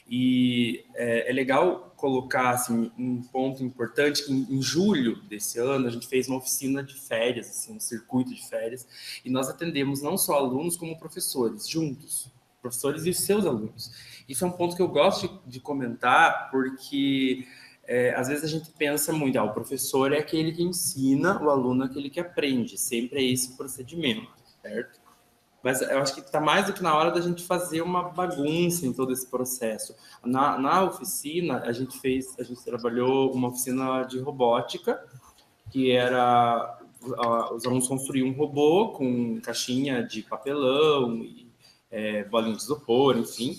E é legal colocar assim, um ponto importante, que em julho desse ano a gente fez uma oficina de férias, assim, um circuito de férias, e nós atendemos não só alunos como professores, juntos, professores e os seus alunos. Isso é um ponto que eu gosto de comentar, porque às vezes a gente pensa muito, o professor é aquele que ensina, o aluno é aquele que aprende, sempre é esse o procedimento, certo? Mas eu acho que está mais do que na hora da gente fazer uma bagunça em todo esse processo. Na oficina, a gente trabalhou uma oficina de robótica, que era os alunos construíam um robô com caixinha de papelão, e, bolinha de isopor, enfim,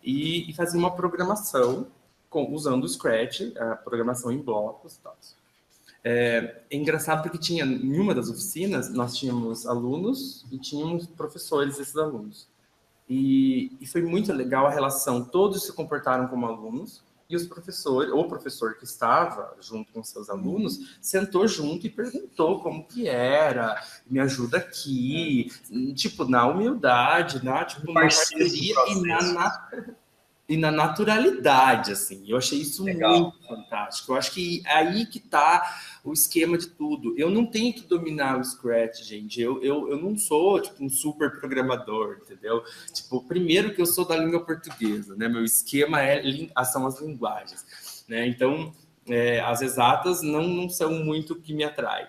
e faziam uma programação usando o Scratch, a programação em blocos e tal. É engraçado porque em uma das oficinas, nós tínhamos alunos e tínhamos professores desses alunos. E foi muito legal a relação, todos se comportaram como alunos, e os professores, o professor que estava junto com seus alunos, sentou junto e perguntou como que era, me ajuda aqui, tipo, na humildade, na parceria e na naturalidade, assim. Eu achei isso muito fantástico. Eu acho que é aí que está o esquema de tudo. Eu não tenho que dominar o Scratch, gente. Eu não sou, tipo, um super programador, entendeu? Tipo, primeiro que eu sou da língua portuguesa, né? Meu esquema são as linguagens, né? Então, as exatas não são muito o que me atrai.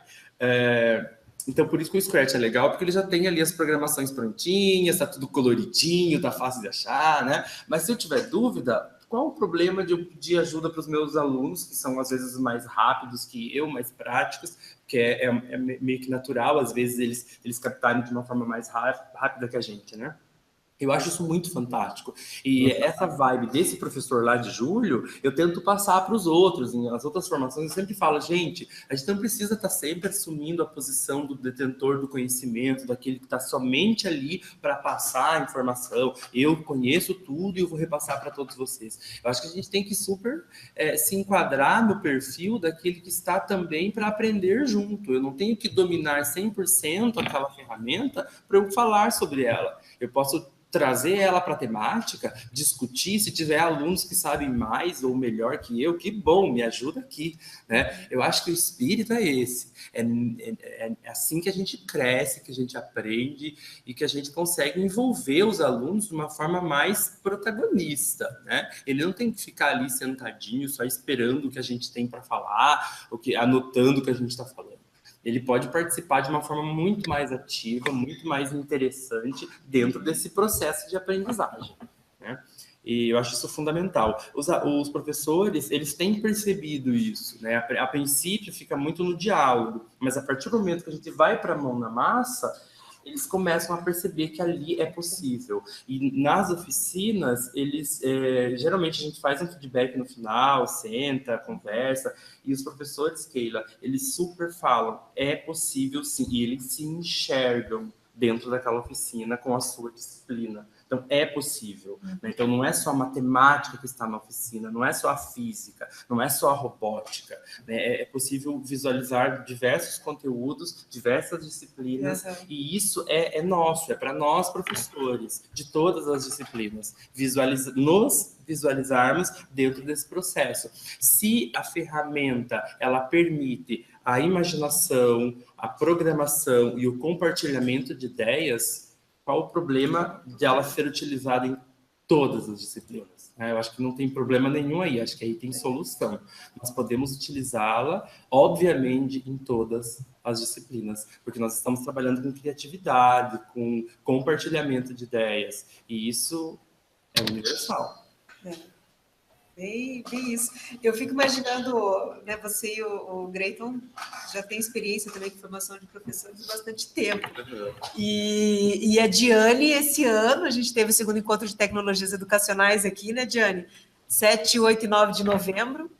Então, por isso que o Scratch é legal, porque ele já tem ali as programações prontinhas, está tudo coloridinho, está fácil de achar, né? Mas se eu tiver dúvida, qual o problema de eu pedir ajuda para os meus alunos, que são às vezes mais rápidos que eu, mais práticos, que é meio que natural, às vezes eles captarem de uma forma mais rápida que a gente, né? Eu acho isso muito fantástico. E essa vibe desse professor lá de julho, eu tento passar para os outros. Nas outras formações, eu sempre falo, gente, a gente não precisa estar sempre assumindo a posição do detentor do conhecimento, daquele que está somente ali para passar a informação. Eu conheço tudo e eu vou repassar para todos vocês. Eu acho que a gente tem que super se enquadrar no perfil daquele que está também para aprender junto. Eu não tenho que dominar 100% aquela ferramenta para eu falar sobre ela. Eu posso trazer ela para a temática, discutir, se tiver alunos que sabem mais ou melhor que eu, que bom, me ajuda aqui, né? Eu acho que o espírito é esse, é assim que a gente cresce, que a gente aprende e que a gente consegue envolver os alunos de uma forma mais protagonista, né? Ele não tem que ficar ali sentadinho, só esperando o que a gente tem para falar, anotando o que a gente está falando. Ele pode participar de uma forma muito mais ativa, muito mais interessante dentro desse processo de aprendizagem, né? E eu acho isso fundamental. Os professores, eles têm percebido isso, né? A princípio fica muito no diálogo, mas a partir do momento que a gente vai para a mão na massa, eles começam a perceber que ali é possível. E nas oficinas, geralmente a gente faz um feedback no final, senta, conversa, e os professores, Keila, eles super falam, é possível sim, e eles se enxergam dentro daquela oficina com a sua disciplina. Então, é possível. Né? Então, não é só a matemática que está na oficina, não é só a física, não é só a robótica. Né? É possível visualizar diversos conteúdos, diversas disciplinas, e isso é nosso, é para nós, professores, de todas as disciplinas, nos visualizarmos dentro desse processo. Se a ferramenta, ela permite a imaginação, a programação e o compartilhamento de ideias, qual o problema de ela ser utilizada em todas as disciplinas? Eu acho que não tem problema nenhum aí, acho que aí tem solução. Nós podemos utilizá-la, obviamente, em todas as disciplinas, porque nós estamos trabalhando com criatividade, com compartilhamento de ideias, e isso é universal. Bem isso. Eu fico imaginando, né, você e o Greyton já tem experiência também com formação de professores há bastante tempo. E a Diane, esse ano, a gente teve o segundo encontro de tecnologias educacionais aqui, né, Diane? 7, 8 e 9 de novembro.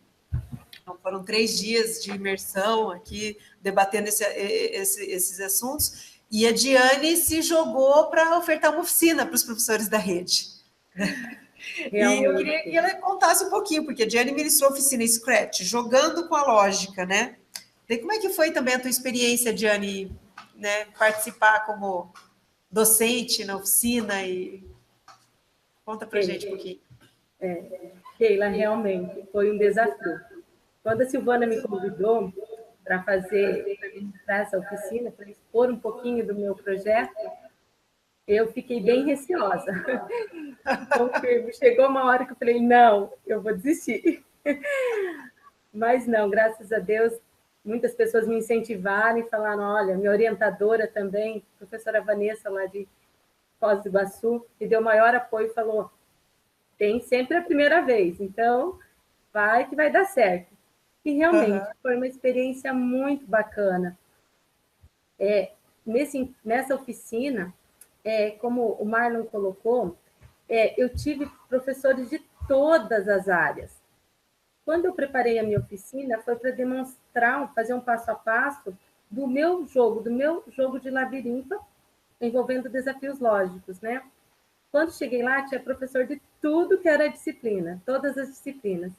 Então, foram 3 dias de imersão aqui, debatendo esses assuntos. E a Diane se jogou para ofertar uma oficina para os professores da rede. E eu queria que ela contasse um pouquinho, porque a Diane ministrou oficina Scratch, jogando com a lógica, né? E como é que foi também a tua experiência, Diane, né, participar como docente na oficina? E conta pra gente um pouquinho. Keila, realmente foi um desafio. Quando a Silvana me convidou para ministrar essa oficina, para expor um pouquinho do meu projeto, eu fiquei bem receosa. Então, chegou uma hora que eu falei, não, eu vou desistir. Mas não, graças a Deus, muitas pessoas me incentivaram e falaram, olha, minha orientadora também, professora Vanessa, lá de Foz do Iguaçu, me deu maior apoio e falou, tem sempre a primeira vez, então vai que vai dar certo. E realmente foi uma experiência muito bacana. Nessa oficina, como o Marlon colocou, eu tive professores de todas as áreas. Quando eu preparei a minha oficina, foi para demonstrar, fazer um passo a passo do meu jogo de labirinto, envolvendo desafios lógicos, né? Quando cheguei lá, tinha professor de tudo que era disciplina, todas as disciplinas.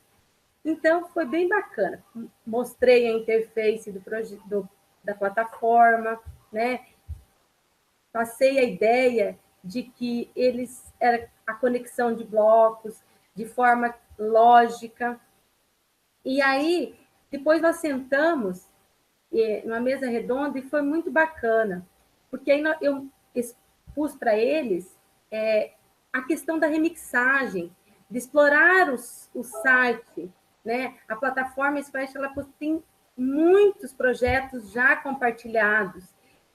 Então, foi bem bacana. Mostrei a interface da plataforma, né? Passei a ideia de que era a conexão de blocos, de forma lógica. E aí, depois nós sentamos numa mesa redonda e foi muito bacana, porque aí eu expus para eles a questão da remixagem, de explorar o site, né? A plataforma Scratch, ela tem muitos projetos já compartilhados,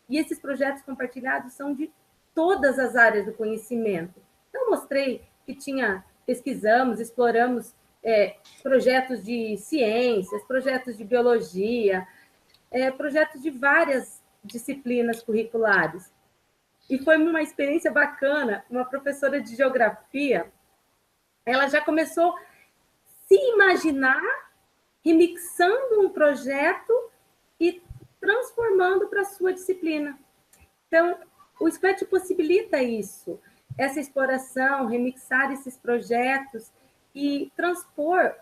e esses projetos compartilhados são de todas as áreas do conhecimento. Então, mostrei que pesquisamos, exploramos projetos de ciências, projetos de biologia, projetos de várias disciplinas curriculares. E foi uma experiência bacana. Uma professora de geografia, ela já começou a se imaginar remixando um projeto e transformando para a sua disciplina. Então, o Scratch possibilita isso, essa exploração, remixar esses projetos e transpor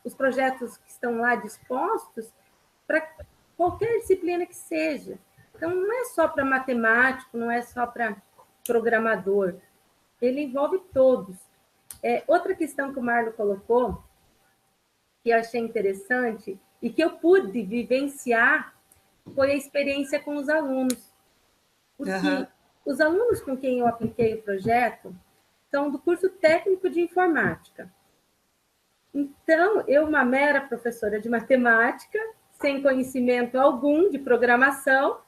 os projetos que estão lá dispostos para qualquer disciplina que seja. Então, não é só para matemático, não é só para programador, ele envolve todos. Outra questão que o Marlon colocou, que eu achei interessante e que eu pude vivenciar, foi a experiência com os alunos. Porque os alunos com quem eu apliquei o projeto são do curso técnico de informática. Então, eu, uma mera professora de matemática, sem conhecimento algum de programação,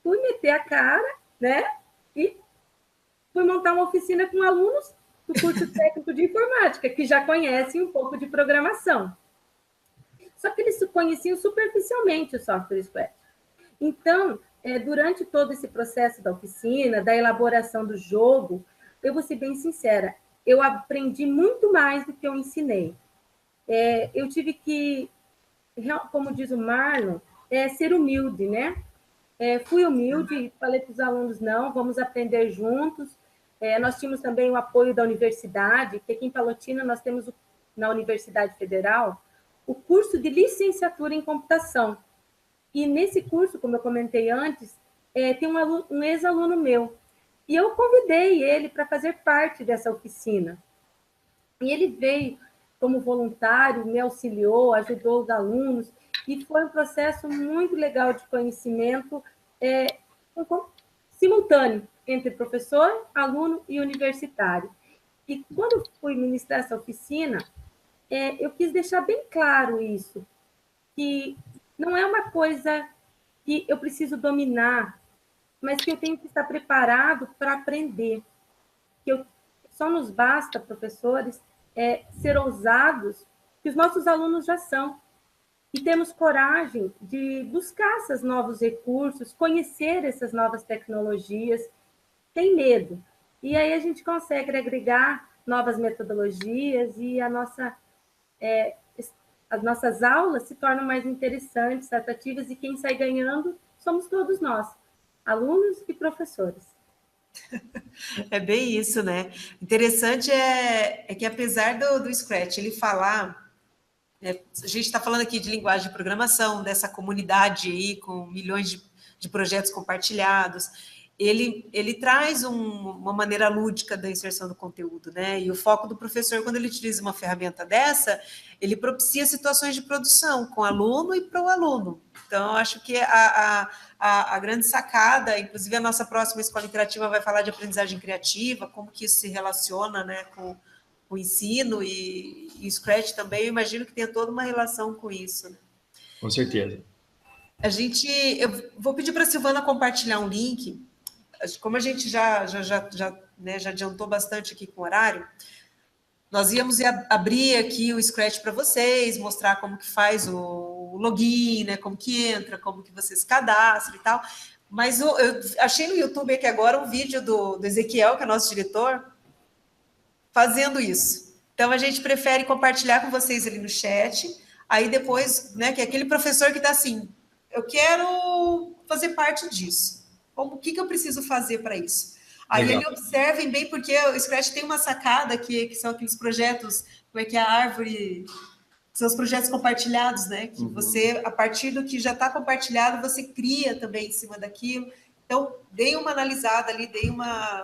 fui meter a cara, né? E fui montar uma oficina com alunos do curso técnico de informática, que já conhecem um pouco de programação. Só que eles conheciam superficialmente o software Scratch. Então, durante todo esse processo da oficina, da elaboração do jogo, eu vou ser bem sincera, eu aprendi muito mais do que eu ensinei. Eu tive que, como diz o Marlon, ser humilde, né? Fui humilde, falei para os alunos, não, vamos aprender juntos. Nós tínhamos também o apoio da universidade, que aqui em Palotina nós temos, na Universidade Federal, o curso de licenciatura em computação. E nesse curso, como eu comentei antes, tem um ex-aluno meu. E eu convidei ele para fazer parte dessa oficina. E ele veio como voluntário, me auxiliou, ajudou os alunos, e foi um processo muito legal de conhecimento simultâneo entre professor, aluno e universitário. E quando fui ministrar essa oficina, eu quis deixar bem claro isso, que não é uma coisa que eu preciso dominar, mas que eu tenho que estar preparado para aprender. Só nos basta, professores, ser ousados, que os nossos alunos já são. E temos coragem de buscar esses novos recursos, conhecer essas novas tecnologias, sem medo. E aí a gente consegue agregar novas metodologias e as nossas aulas se tornam mais interessantes, atrativas, e quem sai ganhando somos todos nós, alunos e professores. É bem isso, né? Interessante que, apesar do Scratch ele falar, a gente está falando aqui de linguagem de programação, dessa comunidade aí com milhões de projetos compartilhados, ele traz uma maneira lúdica da inserção do conteúdo, né? E o foco do professor, quando ele utiliza uma ferramenta dessa, ele propicia situações de produção com o aluno e para o aluno. Então, eu acho que a grande sacada, inclusive a nossa próxima escola interativa vai falar de aprendizagem criativa, como que isso se relaciona, né, com o ensino, e o Scratch também, eu imagino que tenha toda uma relação com isso. Né? Com certeza. Eu vou pedir para a Silvana compartilhar um link. Como a gente já adiantou bastante aqui com o horário, nós íamos abrir aqui o Scratch para vocês, mostrar como que faz o login, né, como que entra, como que você se cadastra e tal. Mas eu achei no YouTube aqui agora um vídeo do Ezequiel, que é nosso diretor, fazendo isso. Então, a gente prefere compartilhar com vocês ali no chat, aí depois, né, que é aquele professor que está assim, eu quero fazer parte disso. O que eu preciso fazer para isso? Aí ele observem bem, porque o Scratch tem uma sacada que são aqueles projetos, como é que é a árvore, são os projetos compartilhados, né? Que você, a partir do que já está compartilhado, você cria também em cima daquilo. Então, dei uma analisada ali,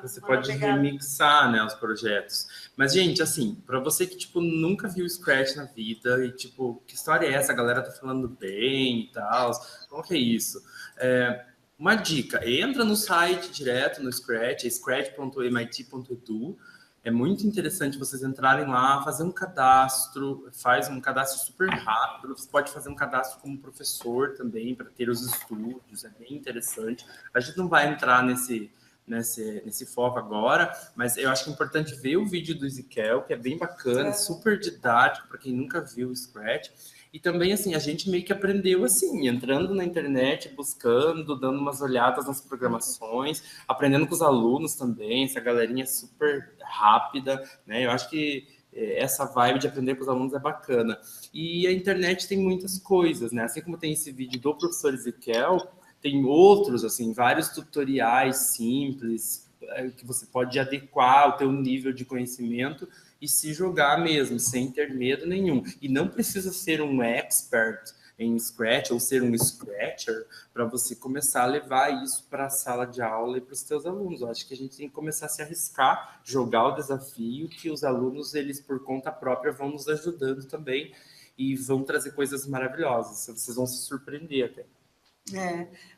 Você pode remixar, né, os projetos. Mas, gente, assim, para você que, tipo, nunca viu Scratch na vida e, tipo, que história é essa? A galera tá falando bem e tal. Como que é isso? Uma dica, entra no site direto, no Scratch, scratch.mit.edu. É muito interessante vocês entrarem lá, fazer um cadastro, faz um cadastro super rápido. Você pode fazer um cadastro como professor também, para ter os estudos, é bem interessante. A gente não vai entrar nesse foco agora, mas eu acho que é importante ver o vídeo do Ezequiel, que é bem bacana, super didático para quem nunca viu o Scratch. E também, assim, a gente meio que aprendeu assim, entrando na internet, buscando, dando umas olhadas nas programações, aprendendo com os alunos também, essa galerinha super rápida, né? Eu acho que essa vibe de aprender com os alunos é bacana. E a internet tem muitas coisas, né? Assim como tem esse vídeo do professor Ezequiel, tem outros, assim, vários tutoriais simples que você pode adequar ao teu nível de conhecimento e se jogar mesmo, sem ter medo nenhum. E não precisa ser um expert em Scratch ou ser um Scratcher para você começar a levar isso para a sala de aula e para os teus alunos. Eu acho que a gente tem que começar a se arriscar, jogar o desafio, que os alunos, eles por conta própria, vão nos ajudando também e vão trazer coisas maravilhosas. Vocês vão se surpreender até.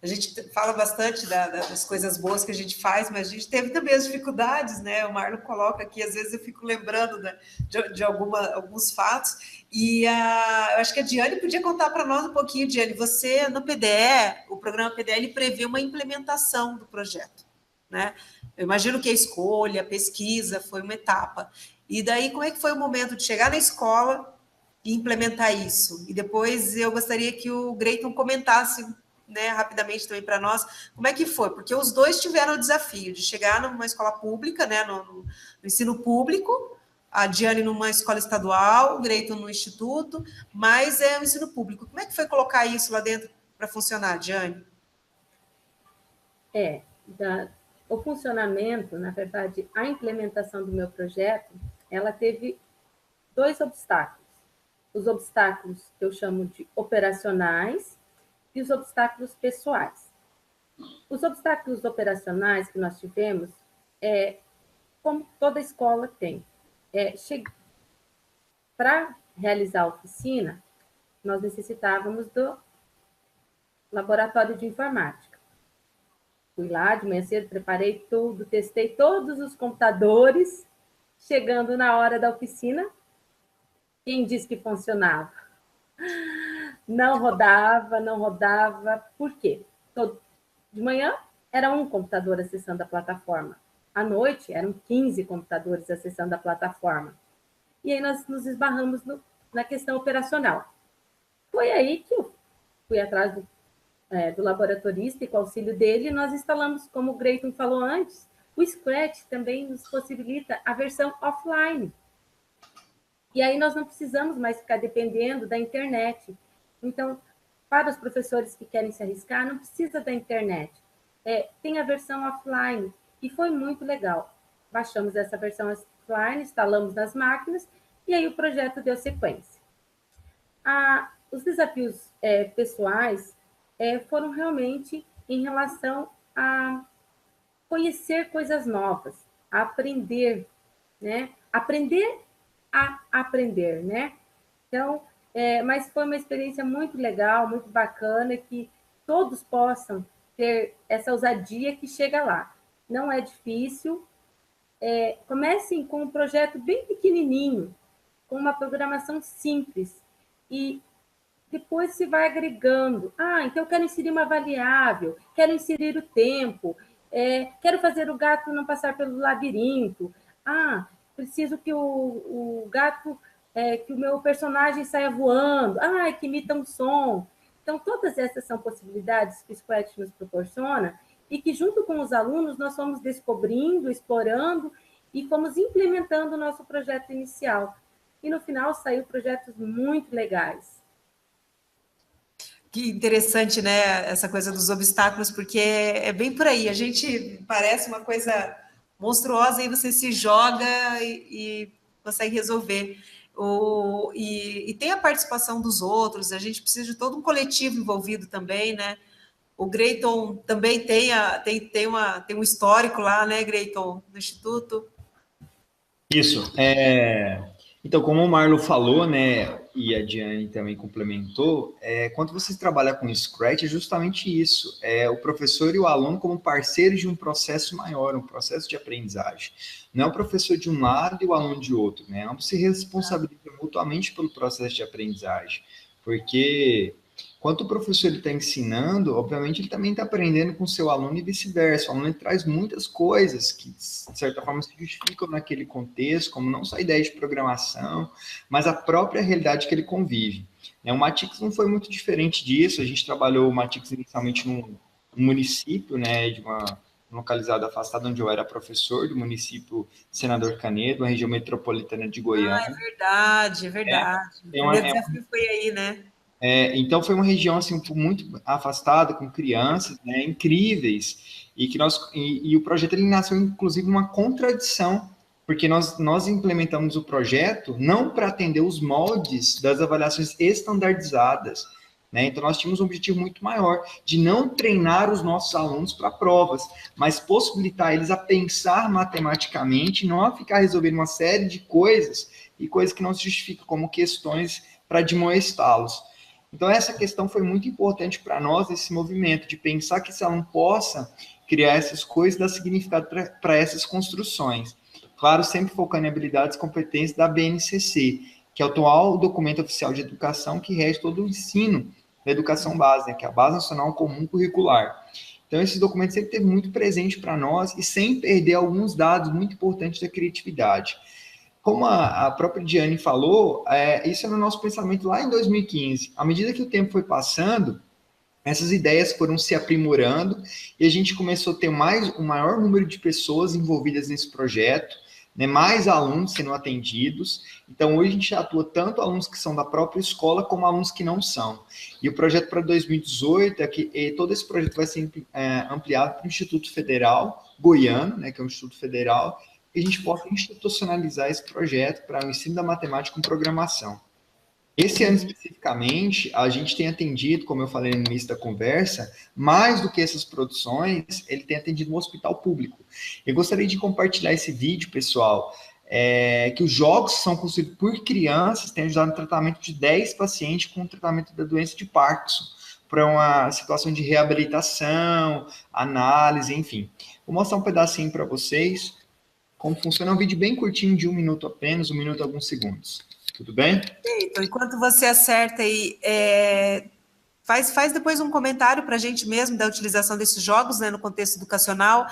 A gente fala bastante das coisas boas que a gente faz, mas a gente teve também as dificuldades, né? O Marlon coloca aqui, às vezes eu fico lembrando de alguns fatos, e eu acho que a Diane podia contar para nós um pouquinho. Diane, você no PDE, o programa PDE, ele prevê uma implementação do projeto, né? Eu imagino que a escolha, a pesquisa foi uma etapa, e daí como é que foi o momento de chegar na escola e implementar isso? E depois eu gostaria que o Greyton comentasse, né, rapidamente também para nós, como é que foi, porque os dois tiveram o desafio de chegar numa escola pública, né, no ensino público, a Diane numa escola estadual, o Greyton no instituto, mas é o ensino público. Como é que foi colocar isso lá dentro para funcionar, Diane? O funcionamento, na verdade, a implementação do meu projeto, ela teve 2 obstáculos. Os obstáculos que eu chamo de operacionais e os obstáculos pessoais. Os obstáculos operacionais que nós tivemos, como toda escola tem, para realizar a oficina, nós necessitávamos do laboratório de informática. Fui lá de manhã cedo, preparei tudo, testei todos os computadores. Chegando na hora da oficina, quem disse que funcionava? Não rodava. Por quê? De manhã era um computador acessando a plataforma. À noite eram 15 computadores acessando a plataforma. E aí nós nos esbarramos na questão operacional. Foi aí que eu fui atrás do laboratorista e com o auxílio dele, nós instalamos, como o Greyton falou antes, o Scratch também nos possibilita a versão offline. E aí nós não precisamos mais ficar dependendo da internet. Então, para os professores que querem se arriscar, não precisa da internet. Tem a versão offline, e foi muito legal. Baixamos essa versão offline, instalamos nas máquinas, e aí o projeto deu sequência. Os desafios pessoais foram realmente em relação a conhecer coisas novas, a aprender, né? Aprender a aprender, né? Então, mas foi uma experiência muito legal, muito bacana, que todos possam ter essa ousadia que chega lá. Não é difícil. Comecem com um projeto bem pequenininho, com uma programação simples, e depois se vai agregando. Então eu quero inserir uma variável, quero inserir o tempo, quero fazer o gato não passar pelo labirinto. Preciso que o gato, que o meu personagem saia voando, que imita um som. Então, todas essas são possibilidades que o Scratch nos proporciona e que, junto com os alunos, nós fomos descobrindo, explorando e fomos implementando o nosso projeto inicial. E, no final, saiu projetos muito legais. Que interessante, né, essa coisa dos obstáculos, porque é bem por aí. A gente parece uma coisa monstruosa e você se joga e consegue resolver. E tem a participação dos outros, a gente precisa de todo um coletivo envolvido também, né? O Greyton também tem um histórico lá, né, Greyton, no Instituto? Isso. Então, como o Marlon falou, né, e a Diane também complementou, quando você trabalha com Scratch, é justamente isso. O professor e o aluno como parceiros de um processo maior, um processo de aprendizagem. Não é o professor de um lado e o aluno de outro, né? Ambos se responsabilizam mutuamente pelo processo de aprendizagem. Porque Enquanto o professor está ensinando, obviamente ele também está aprendendo com o seu aluno e vice-versa. O aluno ele traz muitas coisas que, de certa forma, se justificam naquele contexto, como não só a ideia de programação, mas a própria realidade que ele convive. O Matix não foi muito diferente disso. A gente trabalhou o Matix inicialmente num município, né, localizado afastado onde eu era professor, do município Senador Canedo, uma região metropolitana de Goiânia. É verdade, é verdade. O desafio foi aí, né? Então foi uma região assim muito afastada, com crianças, né, incríveis, e o projeto ele nasceu inclusive uma contradição, porque nós implementamos o projeto não para atender os moldes das avaliações estandardizadas, né? Então nós tínhamos um objetivo muito maior de não treinar os nossos alunos para provas, mas possibilitar eles a pensar matematicamente, não a ficar resolvendo uma série de coisas e coisas que não se justificam como questões para admoestá-los. Então, essa questão foi muito importante para nós, esse movimento, de pensar que esse aluno possa criar essas coisas, dar significado para essas construções. Claro, sempre focando em habilidades e competências da BNCC, que é o atual documento oficial de educação que rege todo o ensino da educação básica, né, que é a Base Nacional Comum Curricular. Então, esse documento sempre esteve muito presente para nós e sem perder alguns dados muito importantes da criatividade. Como a própria Diane falou, isso era o nosso pensamento lá em 2015. À medida que o tempo foi passando, essas ideias foram se aprimorando e a gente começou a ter um maior número de pessoas envolvidas nesse projeto, né, mais alunos sendo atendidos. Então, hoje a gente atua tanto alunos que são da própria escola como alunos que não são. E o projeto para 2018 é que todo esse projeto vai ser ampliado para o Instituto Federal Goiano, né, que é um Instituto Federal, que a gente possa institucionalizar esse projeto para o ensino da matemática com programação. Esse ano, especificamente, a gente tem atendido, como eu falei no início da conversa, mais do que essas produções, ele tem atendido um hospital público. Eu gostaria de compartilhar esse vídeo, pessoal, que os jogos são construídos por crianças, têm ajudado no tratamento de 10 pacientes com tratamento da doença de Parkinson, para uma situação de reabilitação, análise, enfim. Vou mostrar um pedacinho para vocês. Como funciona, é um vídeo bem curtinho, de 1 minuto apenas, 1 minuto e alguns segundos. Tudo bem? Então, enquanto você acerta aí, faz depois um comentário para a gente mesmo da utilização desses jogos, né, no contexto educacional.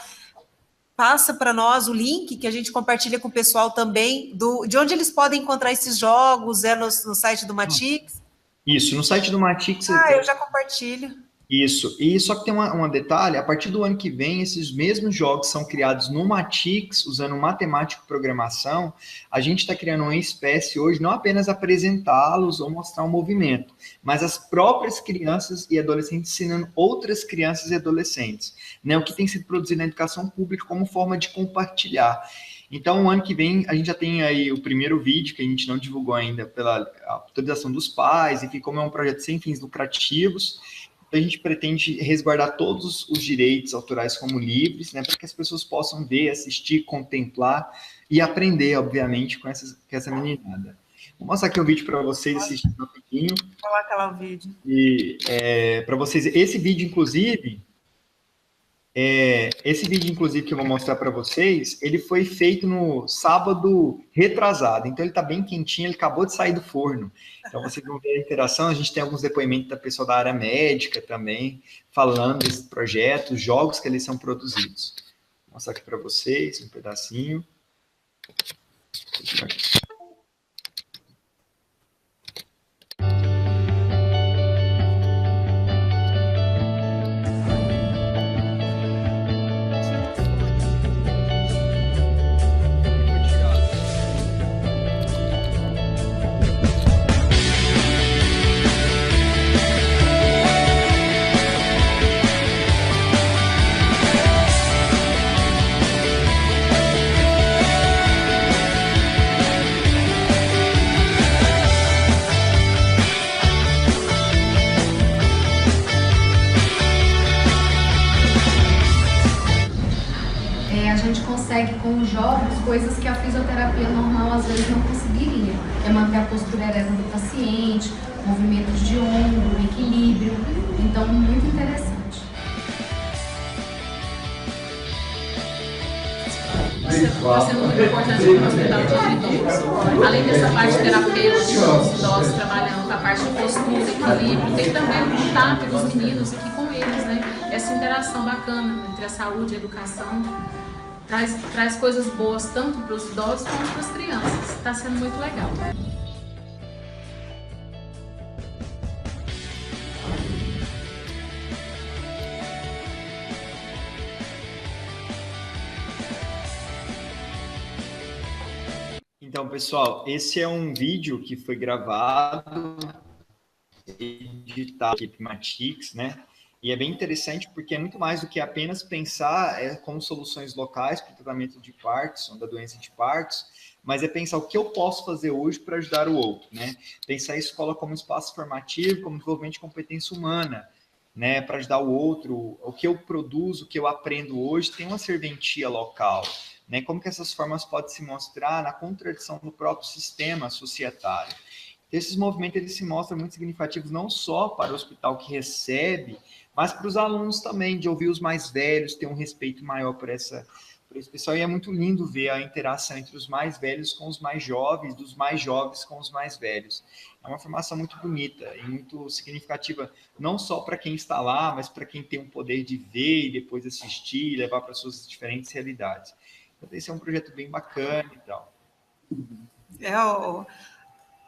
Passa para nós o link que a gente compartilha com o pessoal também, de onde eles podem encontrar esses jogos, no site do Matix? Isso, no site do Matix... eu já compartilho. Isso, e só que tem um detalhe, a partir do ano que vem, esses mesmos jogos são criados no Matix, usando matemática e programação. A gente está criando uma espécie hoje, não apenas apresentá-los ou mostrar um movimento, mas as próprias crianças e adolescentes ensinando outras crianças e adolescentes, né, o que tem sido produzido na educação pública como forma de compartilhar. Então, o ano que vem, a gente já tem aí o primeiro vídeo, que a gente não divulgou ainda pela autorização dos pais, enfim, como é um projeto sem fins lucrativos, a gente pretende resguardar todos os direitos autorais como livres, né, para que as pessoas possam ver, assistir, contemplar e aprender, obviamente, com essa meninada. Vou mostrar aqui um vídeo para vocês assistirem rapidinho. Coloca lá o vídeo. E para vocês, esse vídeo, inclusive, que eu vou mostrar para vocês, ele foi feito no sábado retrasado, então ele está bem quentinho, ele acabou de sair do forno. Então vocês vão ver a interação, a gente tem alguns depoimentos da pessoa da área médica também, falando desse projeto, os jogos que eles são produzidos. Vou mostrar aqui para vocês um pedacinho. Com os jogos, coisas que a fisioterapia normal às vezes não conseguiria. É manter a postura ereta do paciente, movimentos de ombro, equilíbrio. Então, muito interessante. está sendo muito importante para o hospital todo idoso. Além dessa parte terapêutica, os idosos trabalhando com a parte de postura, equilíbrio, tem também o contato dos meninos aqui com eles, né? Essa interação bacana entre a saúde e a educação traz coisas boas tanto para os idosos quanto para as crianças. Está sendo muito legal. Então, pessoal, esse é um vídeo que foi gravado e editado pela equipe Matix, né? E é bem interessante porque é muito mais do que apenas pensar como soluções locais para o tratamento de Parkinson, da doença de Parkinson, mas é pensar o que eu posso fazer hoje para ajudar o outro, né? Pensar a escola como espaço formativo, como desenvolvimento de competência humana, né? Para ajudar o outro, o que eu produzo, o que eu aprendo hoje tem uma serventia local. Né, como que essas formas podem se mostrar na contradição do próprio sistema societário. Esses movimentos eles se mostram muito significativos não só para o hospital que recebe, mas para os alunos também, de ouvir os mais velhos, ter um respeito maior por esse pessoal. E é muito lindo ver a interação entre os mais velhos com os mais jovens, dos mais jovens com os mais velhos. É uma formação muito bonita e muito significativa, não só para quem está lá, mas para quem tem o poder de ver e depois assistir e levar para suas diferentes realidades. Então, esse é um projeto bem bacana e tal.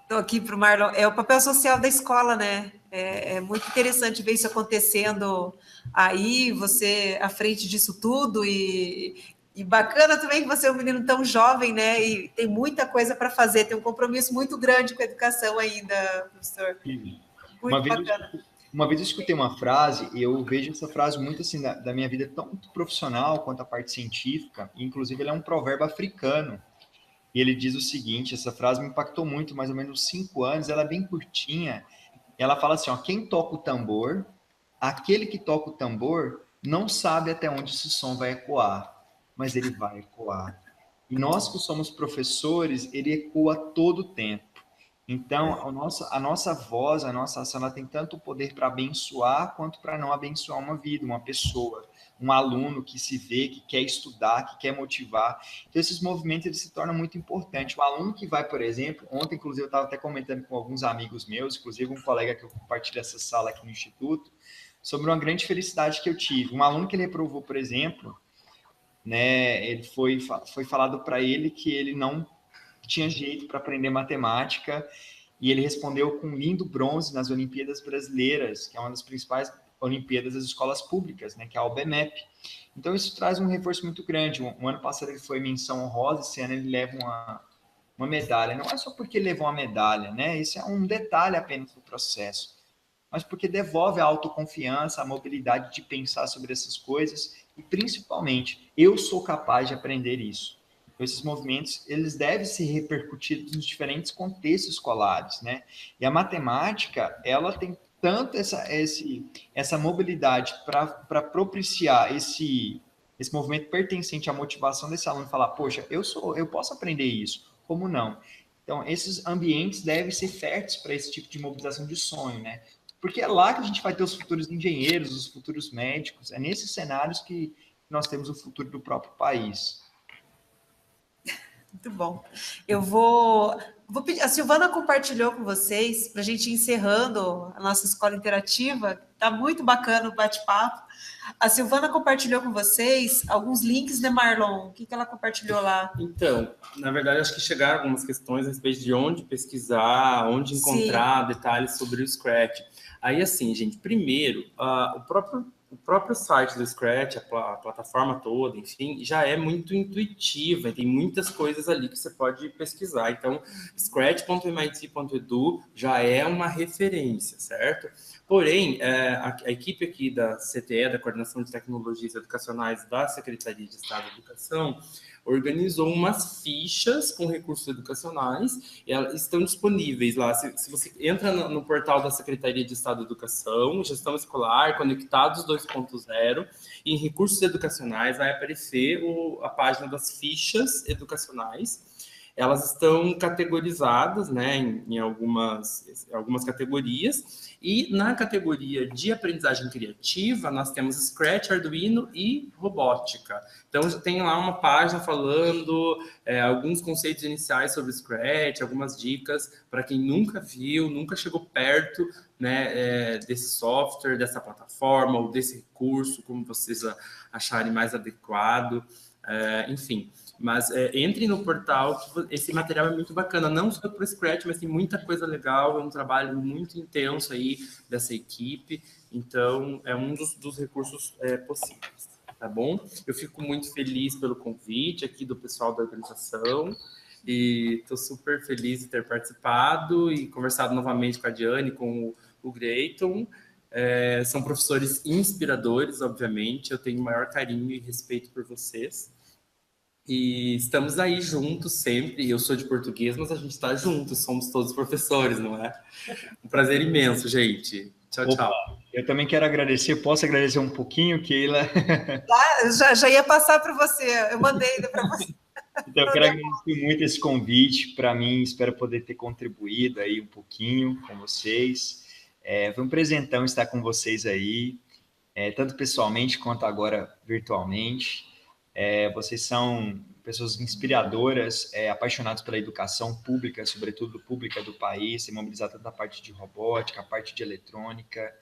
Estou aqui para o Marlon. É o papel social da escola, né? É muito interessante ver isso acontecendo aí, você à frente disso tudo. E bacana também que você é um menino tão jovem, né? E tem muita coisa para fazer, tem um compromisso muito grande com a educação ainda, professor. Muito bacana. Uma vez eu escutei uma frase, e eu vejo essa frase muito assim da minha vida, tanto profissional quanto a parte científica, e inclusive ele é um provérbio africano, e ele diz o seguinte, essa frase me impactou muito, mais ou menos 5 anos, ela é bem curtinha, ela fala assim, ó, quem toca o tambor, aquele que toca o tambor não sabe até onde esse som vai ecoar, mas ele vai ecoar. E nós que somos professores, ele ecoa todo o tempo. Então, a nossa voz, a nossa ação, ela tem tanto poder para abençoar, quanto para não abençoar uma vida, uma pessoa, um aluno que se vê, que quer estudar, que quer motivar. Então, esses movimentos eles se tornam muito importantes. O aluno que vai, por exemplo, ontem, inclusive, eu estava até comentando com alguns amigos meus, inclusive um colega que eu compartilho essa sala aqui no Instituto, sobre uma grande felicidade que eu tive. Um aluno que ele reprovou, por exemplo, né, ele foi falado para ele que ele não tinha jeito para aprender matemática, e ele respondeu com um lindo bronze nas Olimpíadas Brasileiras, que é uma das principais Olimpíadas das escolas públicas, né, que é a OBMEP. Então, isso traz um reforço muito grande. Um ano passado ele foi menção honrosa, esse ano ele leva uma medalha. Não é só porque ele levou uma medalha, né? Isso é um detalhe apenas do processo, mas porque devolve a autoconfiança, a mobilidade de pensar sobre essas coisas, e principalmente, eu sou capaz de aprender isso. Esses movimentos, eles devem ser repercutidos nos diferentes contextos escolares, né? E a matemática, ela tem tanto essa mobilidade para propiciar esse movimento pertencente à motivação desse aluno, falar, poxa, eu posso aprender isso, como não? Então, esses ambientes devem ser férteis para esse tipo de mobilização de sonho, né? Porque é lá que a gente vai ter os futuros engenheiros, os futuros médicos, é nesses cenários que nós temos o futuro do próprio país. Muito bom. Eu vou pedir. A Silvana compartilhou com vocês, para a gente ir encerrando a nossa escola interativa. Está muito bacana o bate-papo. A Silvana compartilhou com vocês alguns links, né, Marlon? O que ela compartilhou lá? Então, na verdade, acho que chegaram algumas questões a respeito de onde pesquisar, onde encontrar detalhes sobre o Scratch. Aí, assim, gente, primeiro, o próprio site do Scratch, a plataforma toda, enfim, já é muito intuitiva, tem muitas coisas ali que você pode pesquisar. Então, scratch.mit.edu já é uma referência, certo? Porém, a equipe aqui da CTE, da Coordenação de Tecnologias Educacionais da Secretaria de Estado de Educação, organizou umas fichas com recursos educacionais, e elas estão disponíveis lá. Se você entra no portal da Secretaria de Estado de Educação, Gestão Escolar, Conectados 2.0, e em recursos educacionais vai aparecer a página das fichas educacionais. elas estão categorizadas, né, em algumas categorias, e na categoria de aprendizagem criativa, nós temos Scratch, Arduino e robótica. Então, já tem lá uma página falando alguns conceitos iniciais sobre Scratch, algumas dicas para quem nunca viu, nunca chegou perto, né, desse software, dessa plataforma ou desse recurso, como vocês acharem mais adequado, enfim. Mas entre no portal, que esse material é muito bacana, não só para o Scratch, mas tem muita coisa legal, é um trabalho muito intenso aí dessa equipe, então é um dos recursos possíveis, tá bom? Eu fico muito feliz pelo convite aqui do pessoal da organização, e estou super feliz de ter participado e conversado novamente com a Diane, com o Greyton. São professores inspiradores, obviamente, eu tenho o maior carinho e respeito por vocês. E estamos aí juntos sempre. Eu sou de português, mas a gente está juntos, somos todos professores, não é? Um prazer imenso, gente. Tchau, Opa, tchau. Eu também quero agradecer, posso agradecer um pouquinho, Keila? Já ia passar para você, eu mandei para você. Então, eu quero agradecer muito esse convite. Para mim, espero poder ter contribuído aí um pouquinho com vocês. Foi um presentão estar com vocês aí, tanto pessoalmente quanto agora virtualmente. Vocês são pessoas inspiradoras, apaixonadas pela educação pública, sobretudo pública do país, mobilizar tanto a parte de robótica, a parte de eletrônica,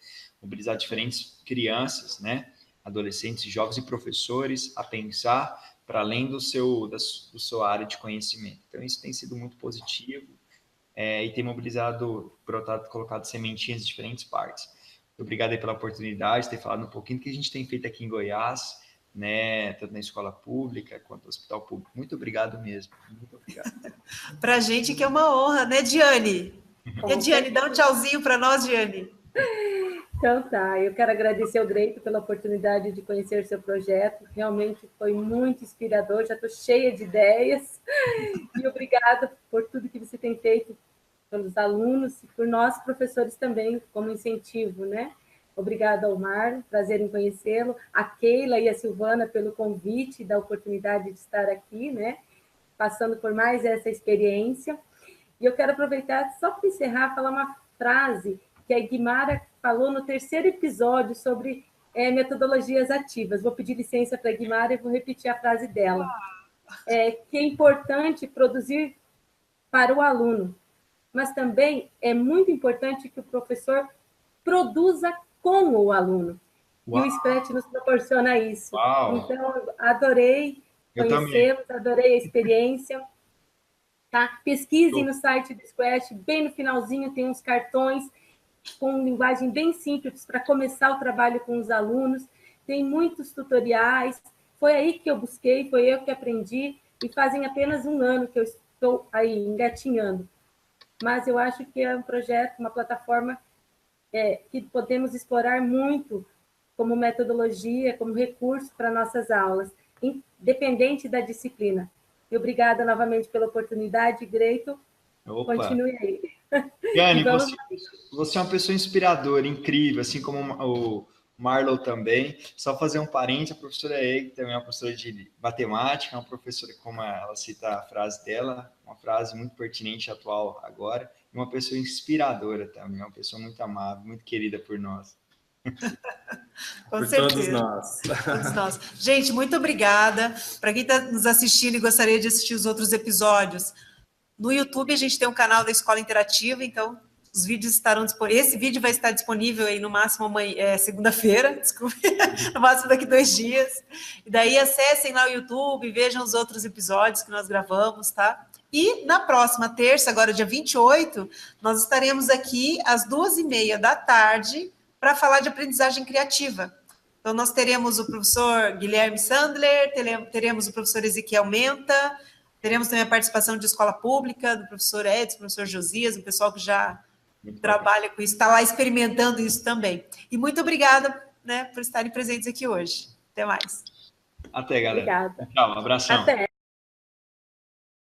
mobilizar diferentes crianças, né, adolescentes, jovens e professores a pensar para além da sua área de conhecimento. Então, isso tem sido muito positivo e tem mobilizado, brotado, colocado sementinhas em diferentes partes. Muito obrigado aí pela oportunidade de ter falado um pouquinho do que a gente tem feito aqui em Goiás, né, tanto na escola pública quanto no hospital público. Muito obrigado mesmo. Muito obrigado. Para a gente que é uma honra, né, Diane? E a Diane, dá um tchauzinho para nós, Diane. Então tá, eu quero agradecer ao Greyton pela oportunidade de conhecer seu projeto, realmente foi muito inspirador, já estou cheia de ideias, e obrigada por tudo que você tem feito pelos alunos e por nós professores também, como incentivo, né? Obrigada ao Mar, prazer em conhecê-lo, a Keila e a Silvana pelo convite, da oportunidade de estar aqui, né? Passando por mais essa experiência, e eu quero aproveitar só para encerrar, falar uma frase que a Guimara falou no 3º episódio sobre metodologias ativas. Vou pedir licença para a Guimara e vou repetir a frase dela. Que é importante produzir para o aluno, mas também é muito importante que o professor produza com o aluno. Uau. E o Scratch nos proporciona isso. Uau. Então, adorei conhecê-los, adorei a experiência. Tá? Pesquisem no site do Scratch, bem no finalzinho tem uns cartões com linguagem bem simples para começar o trabalho com os alunos. Tem muitos tutoriais. Foi aí que eu busquei, foi eu que aprendi, e fazem apenas 1 ano que eu estou aí engatinhando. Mas eu acho que é um projeto, uma plataforma que podemos explorar muito como metodologia, como recurso para nossas aulas, independente da disciplina. E obrigada novamente pela oportunidade, Greyton. Opa. Continue aí. Diane, você é uma pessoa inspiradora, incrível, assim como o Marlow também. Só fazer um parênteses, a professora Egg também é uma professora de matemática, uma professora, como ela cita a frase dela, uma frase muito pertinente e atual agora, e uma pessoa inspiradora também, uma pessoa muito amável, muito querida por nós. Com certeza. Todos nós. Gente, muito obrigada. Para quem está nos assistindo e gostaria de assistir os outros episódios, no YouTube a gente tem um canal da Escola Interativa, então os vídeos estarão disponíveis. Esse vídeo vai estar disponível aí no máximo segunda-feira, desculpe, no máximo daqui 2 dias. E daí acessem lá o YouTube, vejam os outros episódios que nós gravamos, tá? E na próxima terça, agora dia 28, nós estaremos aqui às 2h30 da tarde para falar de aprendizagem criativa. Então, nós teremos o professor Guilherme Sandler, teremos o professor Ezequiel Menta, teremos também a participação de escola pública, do professor Edson, do professor Josias, um pessoal que já trabalha com isso, está lá experimentando isso também. E muito obrigada, né, por estarem presentes aqui hoje. Até mais. Até, galera. Obrigada. Tchau, um abração. Até.